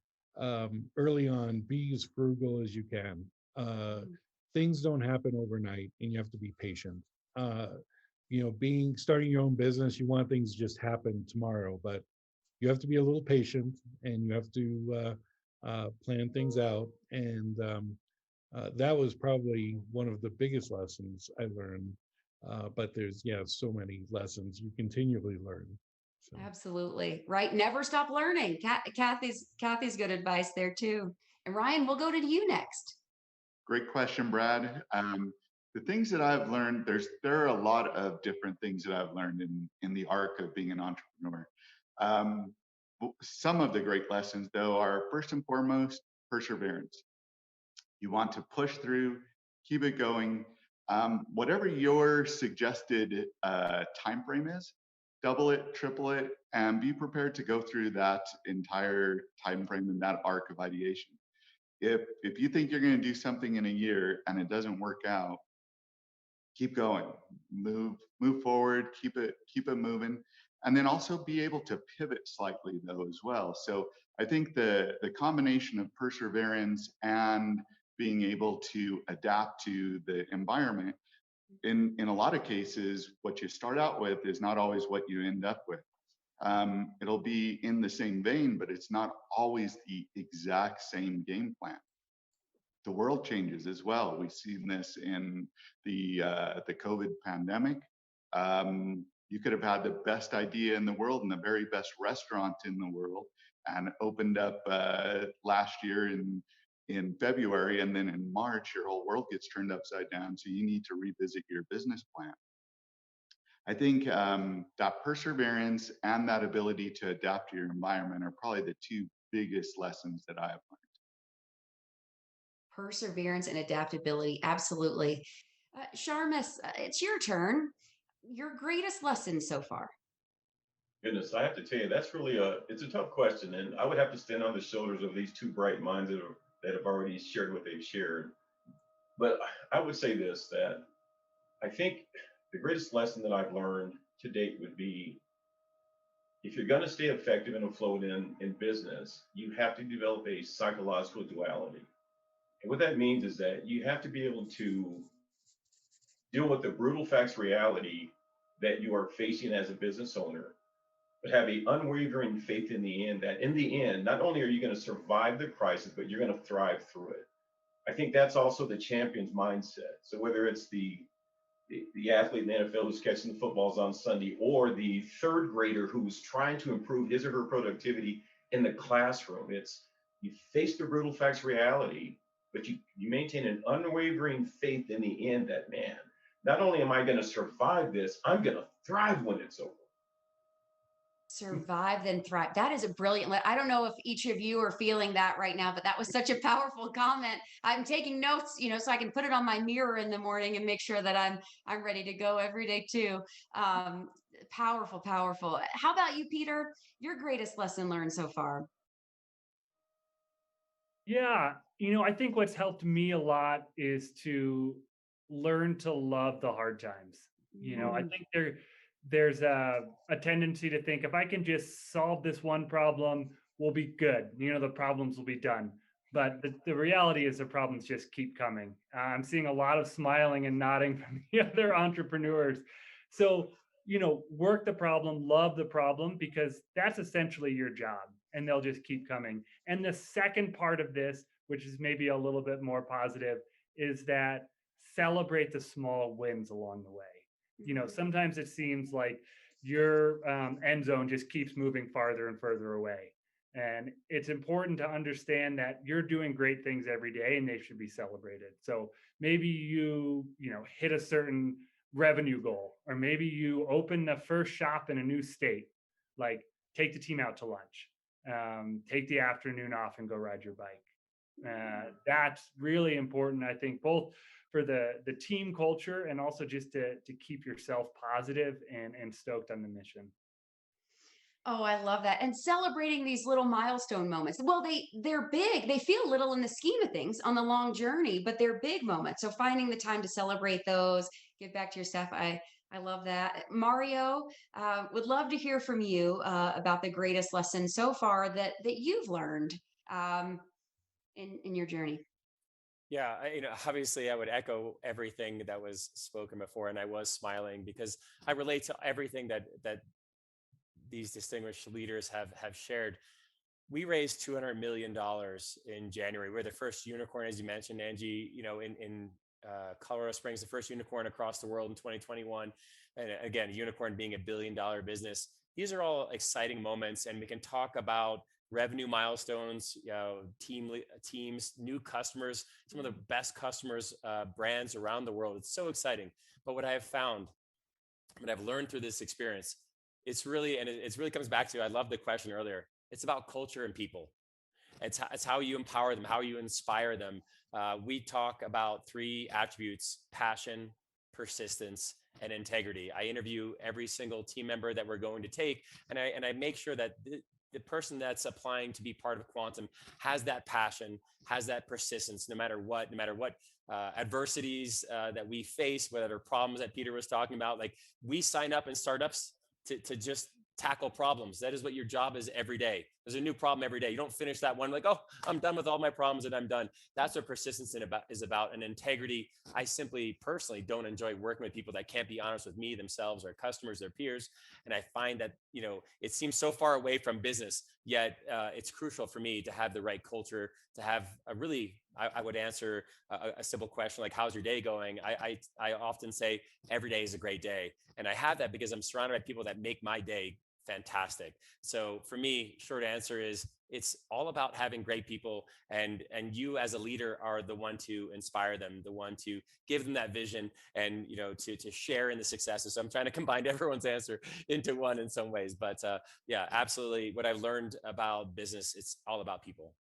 early on, be as frugal as you can. Things don't happen overnight, and you have to be patient. Starting your own business, you want things to just happen tomorrow, but you have to be a little patient, and you have to plan things out. And that was probably one of the biggest lessons I learned. But there's so many lessons you continually learn. So. Absolutely. Right. Never stop learning. Kathy's good advice there too. And Ryan, we'll go to you next. Great question, Brad. The things that I've learned, there are a lot of different things that I've learned in the arc of being an entrepreneur. Some of the great lessons, though, are first and foremost perseverance. You want to push through, keep it going. Whatever your suggested time frame is, double it, triple it, and be prepared to go through that entire time frame and that arc of ideation. If you think you're going to do something in a year and it doesn't work out, keep going, move forward, keep it moving, and then also be able to pivot slightly though as well. So I think the combination of perseverance and being able to adapt to the environment, in a lot of cases, what you start out with is not always what you end up with. It'll be in the same vein, but it's not always the exact same game plan. The world changes as well. We've seen this in the COVID pandemic. You could have had the best idea in the world and the very best restaurant in the world, and opened up last year in February, and then in March, your whole world gets turned upside down. So you need to revisit your business plan. I think that perseverance and that ability to adapt to your environment are probably the two biggest lessons that I have learned. Perseverance and adaptability. Absolutely. Sharmis, it's your turn. Your greatest lesson so far. Goodness, I have to tell you, that's really it's a tough question. And I would have to stand on the shoulders of these two bright minds that have already shared what they've shared. But I would say this, that I think the greatest lesson that I've learned to date would be, if you're going to stay effective and afloat in business, you have to develop a psychological duality. And what that means is that you have to be able to deal with the brutal facts reality that you are facing as a business owner, but have an unwavering faith in the end that in the end, not only are you going to survive the crisis, but you're going to thrive through it. I think that's also the champion's mindset. So whether it's the athlete in the NFL who's catching the footballs on Sunday, or the third grader who's trying to improve his or her productivity in the classroom, it's you face the brutal facts reality, but you maintain an unwavering faith in the end that, man, not only am I going to survive this, I'm going to thrive when it's over. Survive, then thrive. That is a brilliant. I don't know if each of you are feeling that right now, but that was such a powerful comment. I'm taking notes, so I can put it on my mirror in the morning and make sure that I'm ready to go every day too. Powerful, powerful. How about you, Peter? Your greatest lesson learned so far? Yeah, I think what's helped me a lot is to learn to love the hard times. I think there's a tendency to think if I can just solve this one problem, we'll be good. The problems will be done. But the reality is the problems just keep coming. I'm seeing a lot of smiling and nodding from the other entrepreneurs. So, work the problem, love the problem, because that's essentially your job, and they'll just keep coming. And the second part of this, which is maybe a little bit more positive, is that celebrate the small wins along the way. Sometimes it seems like your end zone just keeps moving farther and further away. And it's important to understand that you're doing great things every day and they should be celebrated. So maybe you hit a certain revenue goal, or maybe you open the first shop in a new state, like take the team out to lunch, take the afternoon off and go ride your bike. That's really important, I think, both for the team culture and also just to keep yourself positive and stoked on the mission. Oh, I love that. And celebrating these little milestone moments. Well, they're big. They feel little in the scheme of things on the long journey, but they're big moments. So finding the time to celebrate those, give back to your staff. I love that. Mario, would love to hear from you about the greatest lesson so far that you've learned in your journey. Yeah, obviously I would echo everything that was spoken before, and I was smiling because I relate to everything that these distinguished leaders have shared. We raised $200 million in January. We're the first unicorn, as you mentioned, Angie, in Colorado Springs, the first unicorn across the world in 2021. And again, a unicorn being $1 billion business. These are all exciting moments, and we can talk about revenue milestones, teams, new customers, some of the best customers, brands around the world. It's so exciting. But what I have found, what I've learned through this experience, it's really comes back to, I love the question earlier. It's about culture and people. It's how you empower them, how you inspire them. We talk about 3 attributes: passion, persistence, and integrity. I interview every single team member that we're going to take, and I make sure that the person that's applying to be part of Quantum has that passion, has that persistence, no matter what adversities that we face, whatever problems that Peter was talking about. Like, we sign up in startups to just tackle problems. That is what your job is every day. There's a new problem every day. You don't finish that one like, oh, I'm done with all my problems and I'm done. That's what persistence is about. And integrity, I simply personally don't enjoy working with people that can't be honest with me, themselves, or customers, their peers. And I find that, it seems so far away from business, yet it's crucial for me to have the right culture, to have I would answer a simple question like, how's your day going? I often say every day is a great day. And I have that because I'm surrounded by people that make my day fantastic. So for me, short answer is it's all about having great people, and you as a leader are the one to inspire them, the one to give them that vision, and to share in the successes. So I'm trying to combine everyone's answer into one in some ways, but yeah, absolutely. What I've learned about business, it's all about people.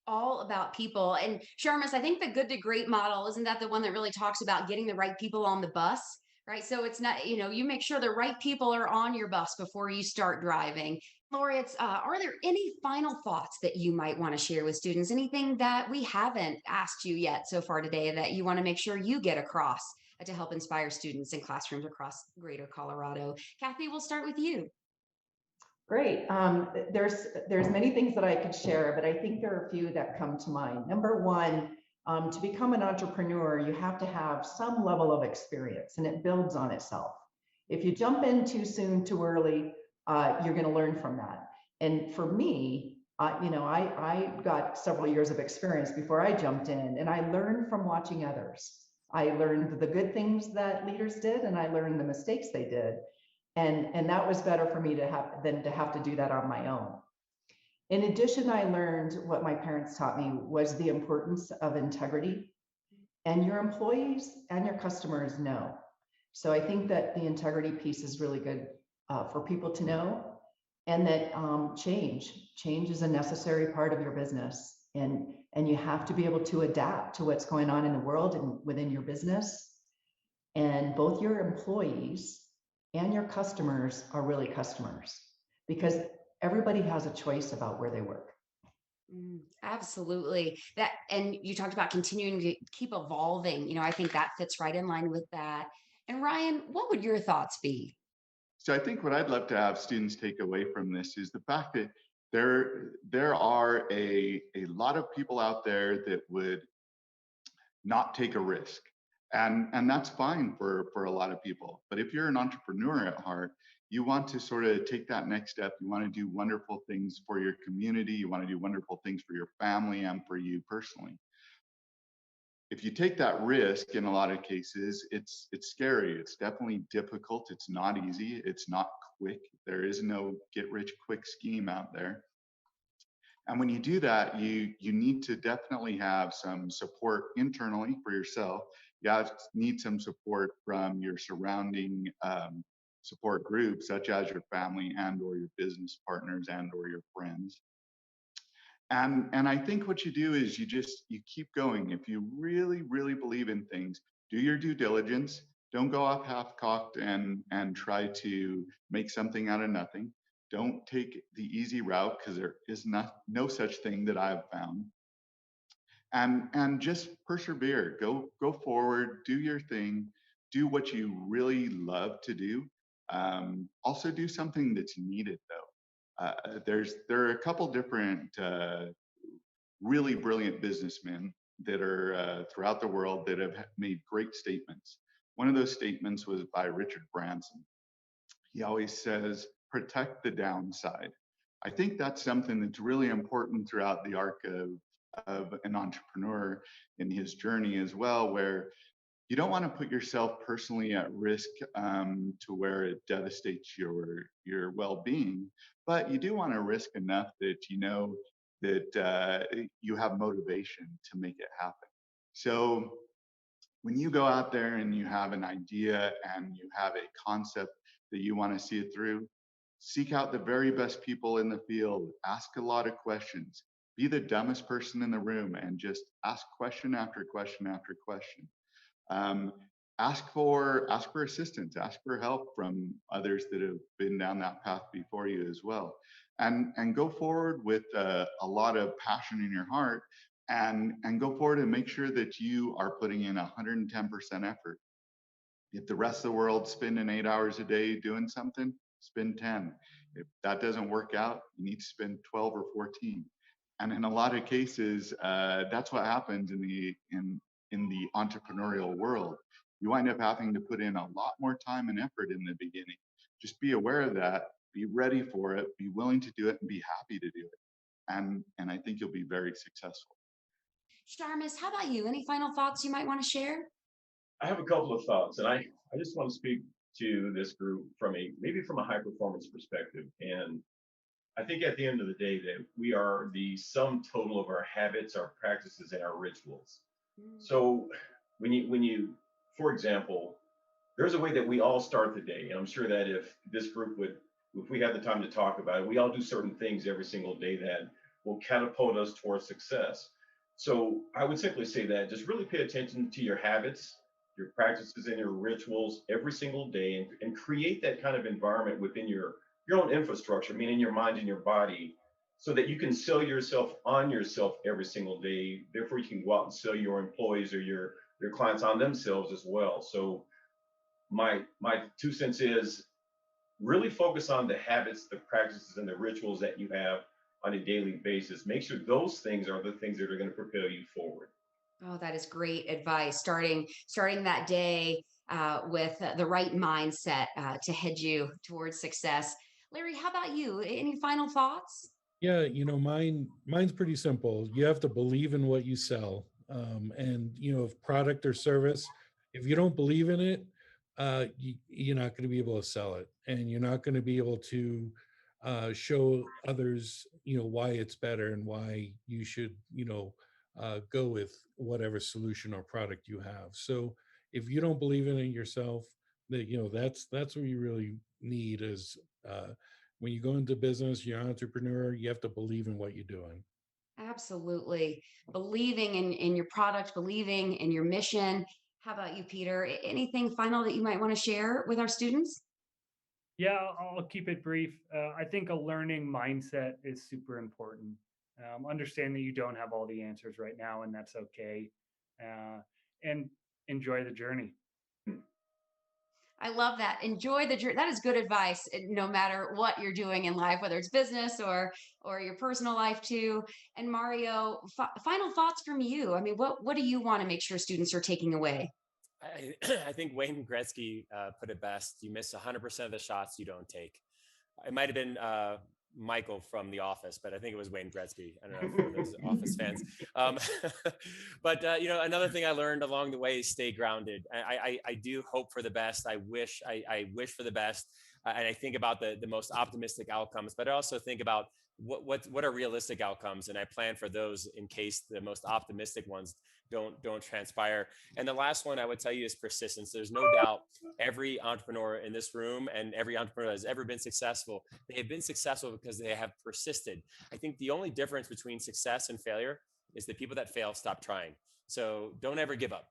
All about people. And Sharmas, I think the good to great model, isn't that the one that really talks about getting the right people on the bus? Right. So it's not, you make sure the right people are on your bus before you start driving. Laureates, are there any final thoughts that you might want to share with students? Anything that we haven't asked you yet so far today that you want to make sure you get across to help inspire students in classrooms across greater Colorado? Kathy, we'll start with you. Great. There's many things that I could share, but I think there are a few that come to mind. Number one, to become an entrepreneur, you have to have some level of experience, and it builds on itself. If you jump in too soon, too early, you're going to learn from that. And for me, I got several years of experience before I jumped in, and I learned from watching others. I learned the good things that leaders did, and I learned the mistakes they did. And that was better for me than to have to do that on my own. In addition, I learned what my parents taught me was the importance of integrity, and your employees and your customers know. So I think that the integrity piece is really good for people to know, and that change is a necessary part of your business, and you have to be able to adapt to what's going on in the world and within your business. And both your employees and your customers are really customers, because everybody has a choice about where they work. Absolutely. That, and you talked about continuing to keep evolving. I think that fits right in line with that. And Ryan, what would your thoughts be? So I think what I'd love to have students take away from this is the fact that there are a lot of people out there that would not take a risk. And that's fine for a lot of people. But if you're an entrepreneur at heart, you want to sort of take that next step. You want to do wonderful things for your community. You want to do wonderful things for your family and for you personally. If you take that risk, in a lot of cases, it's scary. It's definitely difficult. It's not easy. It's not quick. There is no get rich quick scheme out there. And when you do that, you need to definitely have some support internally for yourself. You need some support from your surrounding support groups, such as your family and or your business partners and or your friends. And I think what you do is you keep going. If you really, really believe in things, do your due diligence. Don't go off half-cocked and try to make something out of nothing. Don't take the easy route, because there is no such thing that I've found. And just persevere. Go forward. Do your thing. Do what you really love to do. Also, do something that's needed, though. There are a couple different really brilliant businessmen that are throughout the world that have made great statements. One of those statements was by Richard Branson. He always says, protect the downside. I think that's something that's really important throughout the arc of an entrepreneur in his journey as well, where you don't want to put yourself personally at risk to where it devastates your well-being, but you do want to risk enough that you know that you have motivation to make it happen. So when you go out there and you have an idea and you have a concept that you want to see it through, seek out the very best people in the field, ask a lot of questions, be the dumbest person in the room and just ask question after question after question. Ask for assistance, ask for help from others that have been down that path before you as well. And go forward with a lot of passion in your heart, and go forward and make sure that you are putting in 110% effort. If the rest of the world's spending 8 hours a day doing something, spend 10. If that doesn't work out, you need to spend 12 or 14. And in a lot of cases, that's what happens in the entrepreneurial world. You wind up having to put in a lot more time and effort in the beginning. Just be aware of that, be ready for it, be willing to do it, and be happy to do it. And I think you'll be very successful. Sharmis, how about you? Any final thoughts you might want to share? I have a couple of thoughts, and I just want to speak to this group from a high performance perspective. And I think at the end of the day that we are the sum total of our habits, our practices, and our rituals. So when you, for example, there's a way that we all start the day. And I'm sure that if this group if we had the time to talk about it, we all do certain things every single day that will catapult us towards success. So I would simply say that just really pay attention to your habits, your practices, and your rituals every single day, and create that kind of environment within your own infrastructure, meaning your mind and your body, so that you can sell yourself on yourself every single day. Therefore, you can go out and sell your employees or your clients on themselves as well. So my 2 cents is really focus on the habits, the practices, and the rituals that you have on a daily basis. Make sure those things are the things that are going to propel you forward. Oh, that is great advice. Starting that day with the right mindset to head you towards success. Larry, how about you? Any final thoughts? Yeah, mine's pretty simple. You have to believe in what you sell. And if product or service, if you don't believe in it, you're not going to be able to sell it, and you're not going to be able to show others, why it's better and why you should, go with whatever solution or product you have. So if you don't believe in it yourself, that's what you really need is when you go into business, you're an entrepreneur, you have to believe in what you're doing. Absolutely. Believing in your product, believing in your mission. How about you, Peter? Anything final that you might want to share with our students? Yeah, I'll keep it brief. I think a learning mindset is super important. Understand that you don't have all the answers right now, and that's okay. And enjoy the journey. I love that. Enjoy the journey. That is good advice, no matter what you're doing in life, whether it's business or your personal life too. And Mario, final thoughts from you. I mean, what do you want to make sure students are taking away? I think Wayne Gretzky put it best. You miss 100% of the shots you don't take. It might have been Michael from The Office, but I think it was Wayne Gretzky. I don't know for those Office fans. But another thing I learned along the way is stay grounded. I do hope for the best. I wish for the best, and I think about the most optimistic outcomes. But I also think about what are realistic outcomes, and I plan for those in case the most optimistic ones don't transpire. And the last one I would tell you is persistence. There's no doubt every entrepreneur in this room and every entrepreneur that has ever been successful, they have been successful because they have persisted. I think the only difference between success and failure is the people that fail stop trying. So don't ever give up.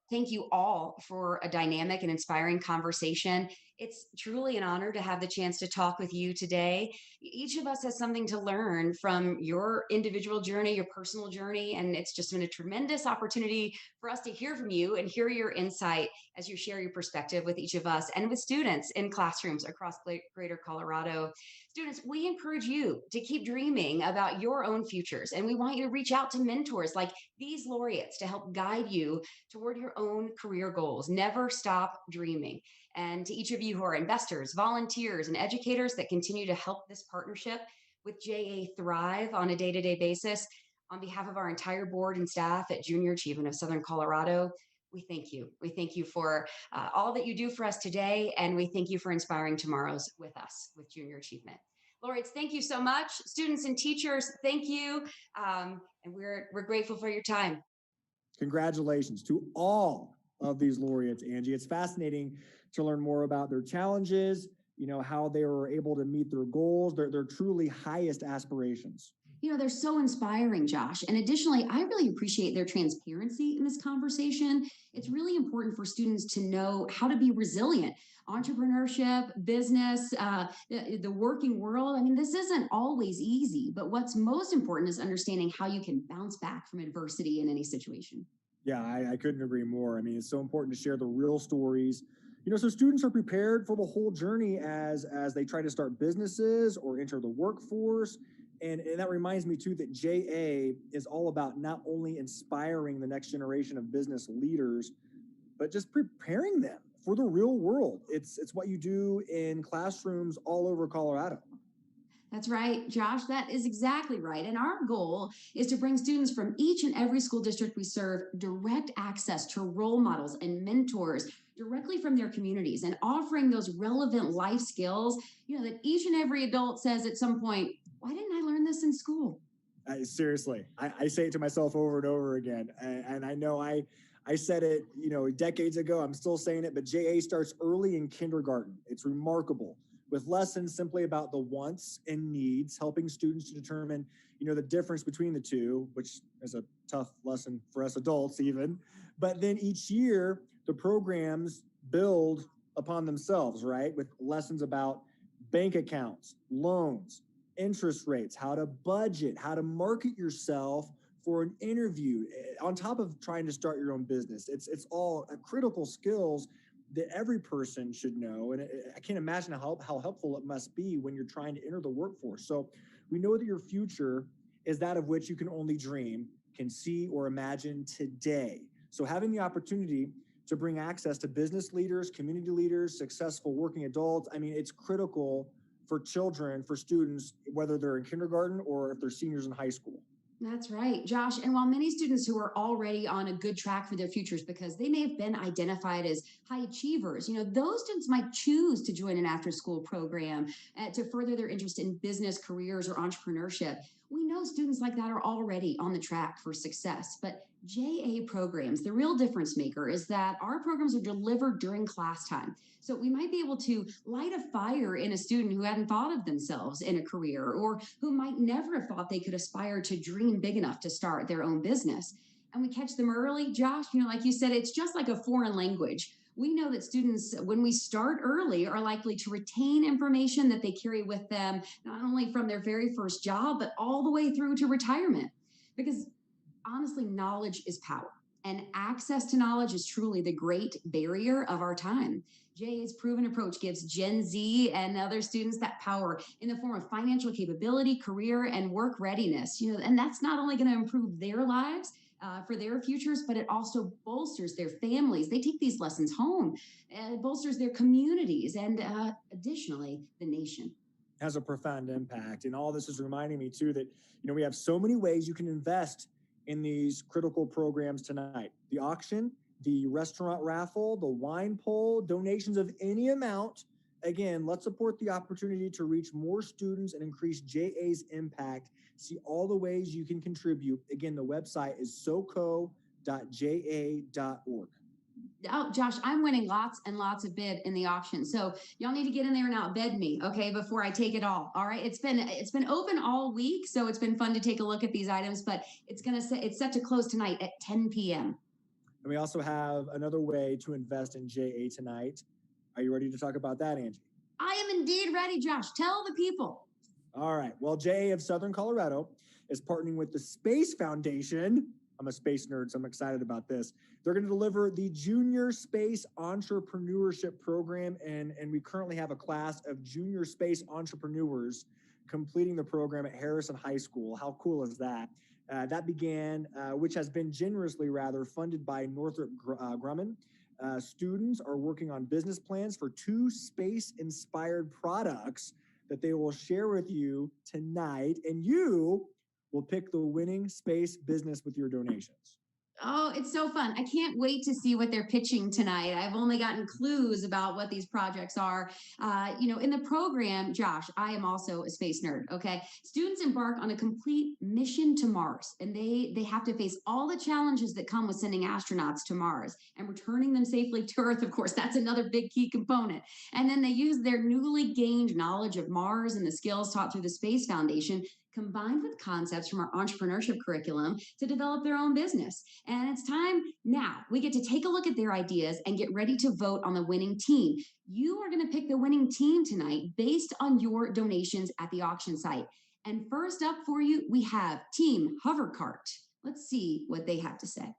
Thank you all for a dynamic and inspiring conversation. It's truly an honor to have the chance to talk with you today. Each of us has something to learn from your individual journey, your personal journey, and it's just been a tremendous opportunity for us to hear from you and hear your insight as you share your perspective with each of us and with students in classrooms across Greater Colorado. Students, we encourage you to keep dreaming about your own futures, and we want you to reach out to mentors like these laureates to help guide you toward your own career goals. Never stop dreaming. And to each of you who are investors, volunteers, and educators that continue to help this partnership with JA thrive on a day-to-day basis, on behalf of our entire board and staff at Junior Achievement of Southern Colorado, we thank you. We thank you for all that you do for us today, and we thank you for inspiring tomorrow's with us with Junior Achievement. Laureates, thank you so much. Students and teachers, thank you. And we're grateful for your time. Congratulations to all of these laureates, Angie. It's fascinating to learn more about their challenges, how they were able to meet their goals, their truly highest aspirations. They're so inspiring, Josh. And additionally, I really appreciate their transparency in this conversation. It's really important for students to know how to be resilient. Entrepreneurship, business, the working world. I mean, this isn't always easy, but what's most important is understanding how you can bounce back from adversity in any situation. Yeah, I couldn't agree more. I mean, it's so important to share the real stories, so students are prepared for the whole journey as they try to start businesses or enter the workforce. And that reminds me too that JA is all about not only inspiring the next generation of business leaders, but just preparing them for the real world. It's what you do in classrooms all over Colorado. That's right, Josh. That is exactly right. And our goal is to bring students from each and every school district we serve direct access to role models and mentors directly from their communities and offering those relevant life skills, that each and every adult says at some point, why didn't I learn this in school? Seriously, I say it to myself over and over again. And I know I said it, decades ago. I'm still saying it, but JA starts early in kindergarten. It's remarkable, with lessons simply about the wants and needs, helping students to determine, the difference between the two, which is a tough lesson for us adults even. But then each year, the programs build upon themselves, right? With lessons about bank accounts, loans, interest rates, how to budget, how to market yourself for an interview, on top of trying to start your own business. It's all critical skills that every person should know. And I can't imagine how helpful it must be when you're trying to enter the workforce. So we know that your future is that of which you can only dream, can see or imagine today. So having the opportunity to bring access to business leaders, community leaders, successful working adults, I mean, it's critical for children, for students, whether they're in kindergarten or if they're seniors in high school. That's right, Josh. And while many students who are already on a good track for their futures because they may have been identified as high achievers, those students might choose to join an after-school program to further their interest in business, careers, or entrepreneurship. We know students like that are already on the track for success, but JA programs, the real difference maker is that our programs are delivered during class time. So we might be able to light a fire in a student who hadn't thought of themselves in a career or who might never have thought they could aspire to dream big enough to start their own business. And we catch them early. Josh, like you said, it's just like a foreign language. We know that students, when we start early, are likely to retain information that they carry with them, not only from their very first job, but all the way through to retirement. Because honestly, knowledge is power. And access to knowledge is truly the great barrier of our time. JA's proven approach gives Gen Z and other students that power in the form of financial capability, career, and work readiness. And that's not only going to improve their lives for their futures, but it also bolsters their families. They take these lessons home, and it bolsters their communities, and additionally, the nation. Has a profound impact. And all this is reminding me too that, we have so many ways you can invest in these critical programs tonight. The auction, the restaurant raffle, the wine poll, donations of any amount. Again, let's support the opportunity to reach more students and increase JA's impact. See all the ways you can contribute. Again, the website is soco.ja.org. Oh, Josh, I'm winning lots and lots of bid in the auction. So y'all need to get in there and outbid me, okay, before I take it all. All right. It's been open all week, so it's been fun to take a look at these items, but it's set to close tonight at 10 p.m. And we also have another way to invest in JA tonight. Are you ready to talk about that, Angie? I am indeed ready, Josh. Tell the people. All right. Well, JA of Southern Colorado is partnering with the Space Foundation. I'm a space nerd, so I'm excited about this. They're going to deliver the Junior Space Entrepreneurship Program, and we currently have a class of junior space entrepreneurs completing the program at Harrison High School. How cool is that? That began, which has been generously, funded by Northrop Grumman. Students are working on business plans for 2 space-inspired products that they will share with you tonight, and you will pick the winning space business with your donations. Oh, it's so fun. I can't wait to see what they're pitching tonight. I've only gotten clues about what these projects are. In the program, Josh, I am also a space nerd, okay? Students embark on a complete mission to Mars, and they have to face all the challenges that come with sending astronauts to Mars and returning them safely to Earth, of course. That's another big key component. And then they use their newly gained knowledge of Mars and the skills taught through the Space Foundation, combined with concepts from our entrepreneurship curriculum, to develop their own business. And it's time now. We get to take a look at their ideas and get ready to vote on the winning team. You are going to pick the winning team tonight based on your donations at the auction site. And first up for you, we have Team Hovercart. Let's see what they have to say.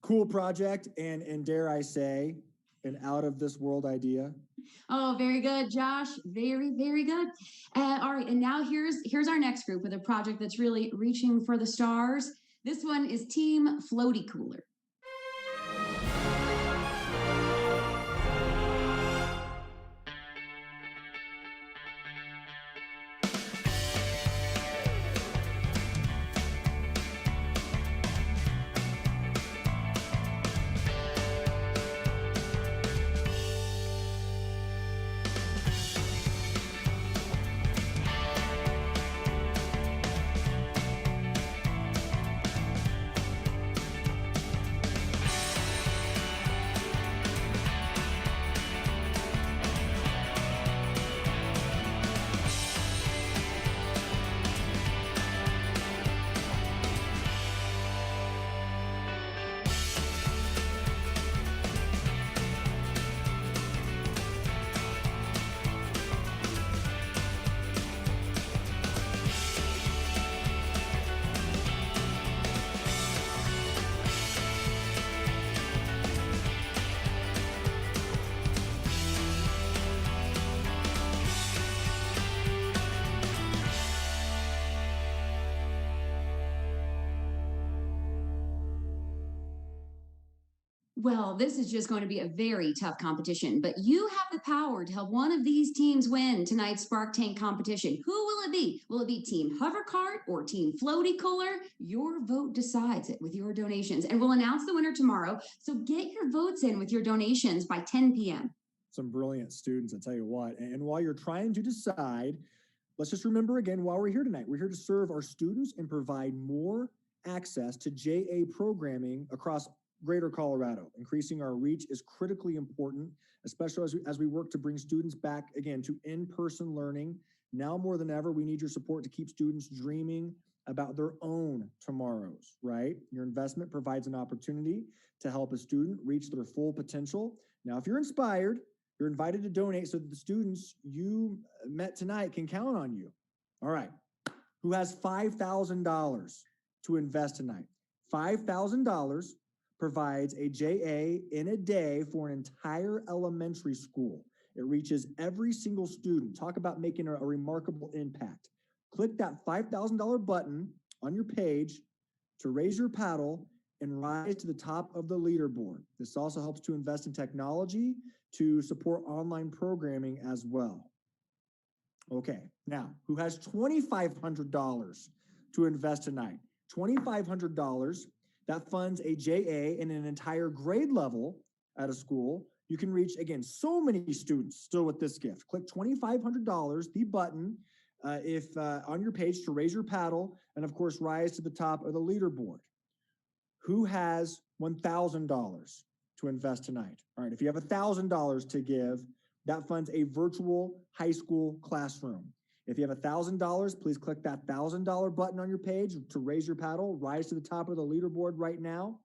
Cool project, and dare I say, an out of this world idea. Oh, very good, Josh. Very, very good. All right, and now here's our next group with a project that's really reaching for the stars. This one is Team Floaty Cooler. Well, this is just going to be a very tough competition, but you have the power to help one of these teams win tonight's Spark Tank competition. Who will it be? Will it be Team Hovercart or Team Floaty Cooler? Your vote decides it with your donations, and we'll announce the winner tomorrow. So get your votes in with your donations by 10 p.m. Some brilliant students, I tell you what. And while you're trying to decide, let's just remember again why we're here tonight. We're here to serve our students and provide more access to JA programming across Greater Colorado. Increasing our reach is critically important, especially as we work to bring students back again to in-person learning. Now more than ever, we need your support to keep students dreaming about their own tomorrows, right? Your investment provides an opportunity to help a student reach their full potential. Now, if you're inspired, you're invited to donate so that the students you met tonight can count on you. All right. Who has $5,000 to invest tonight? $5,000 provides a JA in a day for an entire elementary school. It reaches every single student. Talk about making a remarkable impact. Click that $5,000 button on your page to raise your paddle and rise to the top of the leaderboard. This also helps to invest in technology to support online programming as well. Okay, now, who has $2,500 to invest tonight? $2,500, that funds a JA in an entire grade level at a school. You can reach, again, so many students still with this gift. Click $2,500, the button, on your page to raise your paddle, and of course, rise to the top of the leaderboard. Who has $1,000 to invest tonight? All right, if you have $1,000 to give, that funds a virtual high school classroom. If you have $1,000, please click that $1,000 button on your page to raise your paddle, rise to the top of the leaderboard right now.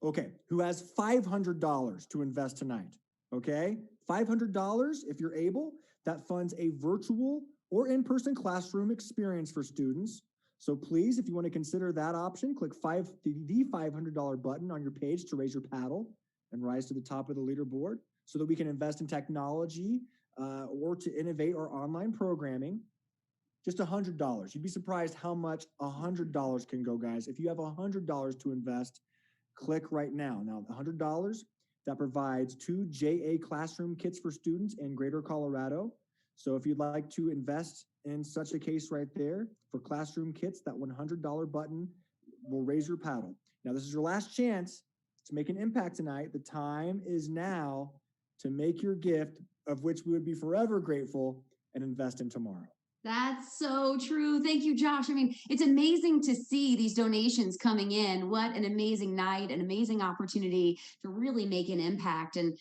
Okay, who has $500 to invest tonight? Okay, $500, if you're able, that funds a virtual or in-person classroom experience for students. So please, if you want to consider that option, click the $500 button on your page to raise your paddle and rise to the top of the leaderboard so that we can invest in technology or to innovate our online programming. Just $100. You'd be surprised how much $100 can go, guys. If you have $100 to invest, click right now. Now, $100, that provides 2 JA classroom kits for students in Greater Colorado. So if you'd like to invest in such a case right there for classroom kits, that $100 button will raise your paddle. Now, this is your last chance to make an impact tonight. The time is now to make your gift, of which we would be forever grateful, and invest in tomorrow. That's so true. Thank you, Josh. I mean, it's amazing to see these donations coming in. What an amazing night, an amazing opportunity to really make an impact. And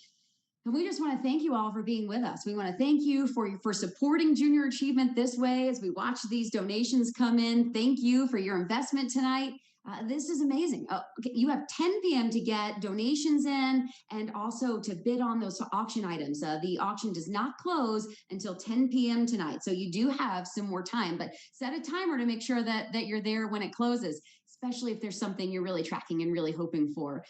we just want to thank you all for being with us. We want to thank you for supporting junior achievement this way as we watch these donations come in. Thank you for your investment tonight. This is amazing. Okay, you have 10 p.m. to get donations in and also to bid on those auction items. The auction does not close until 10 p.m. tonight. So you do have some more time, but set a timer to make sure that you're there when it closes, especially if there's something you're really tracking and really hoping for.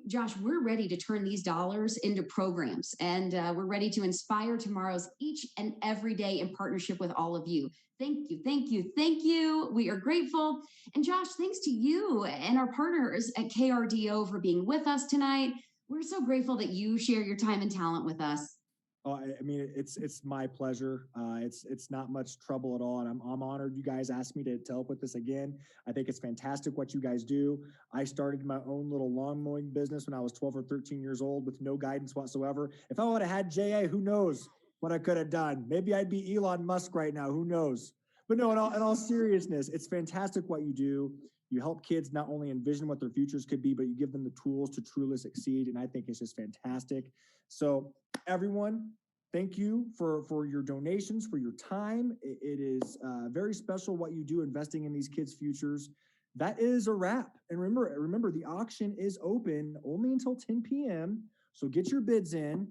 Josh, we're ready to turn these dollars into programs, and we're ready to inspire tomorrow's each and every day in partnership with all of you. Thank you, thank you, thank you. We are grateful. And Josh, thanks to you and our partners at KRDO for being with us tonight. We're so grateful that you share your time and talent with us. Oh, I mean, it's my pleasure. It's not much trouble at all, and I'm honored you guys asked me to help with this again. I think it's fantastic what you guys do. I started my own little lawn mowing business when I was 12 or 13 years old with no guidance whatsoever. If I would have had JA, who knows what I could have done? Maybe I'd be Elon Musk right now. Who knows? But no, in all seriousness, it's fantastic what you do. You help kids not only envision what their futures could be, but you give them the tools to truly succeed. And I think it's just fantastic. So everyone, thank you for your donations, for your time. It is very special what you do investing in these kids' futures. That is a wrap. And remember, the auction is open only until 10 p.m. So get your bids in.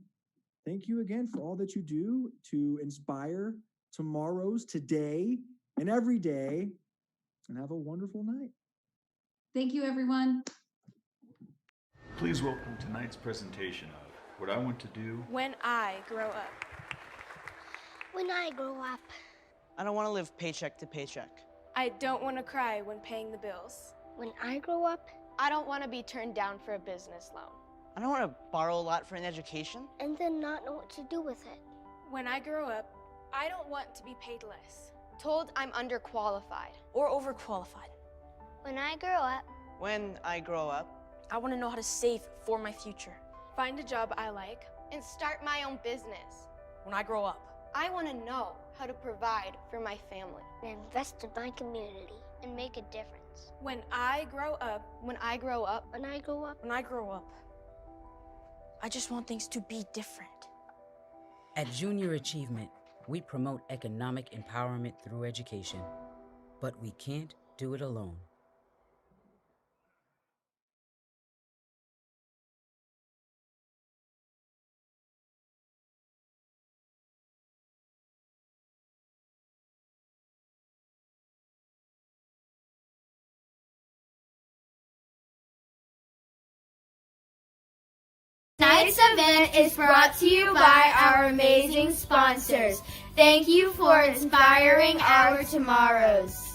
Thank you again for all that you do to inspire tomorrow's, today, and every day. And have a wonderful night. Thank you, everyone. Please welcome tonight's presentation of What I Want to Do When I Grow Up. When I grow up. I don't want to live paycheck to paycheck. I don't want to cry when paying the bills. When I grow up. I don't want to be turned down for a business loan. I don't want to borrow a lot for an education. And then not know what to do with it. When I grow up, I don't want to be paid less. Told I'm underqualified or overqualified. When I grow up, I want to know how to save for my future. Find a job I like. And start my own business. When I grow up, I want to know how to provide for my family. and invest in my community and make a difference. When I grow up, when I grow up, When I grow up, I just want things to be different. At Junior Achievement, we promote economic empowerment through education, but we can't do it alone. Tonight's event is brought to you by our amazing sponsors. Thank you for inspiring our tomorrows.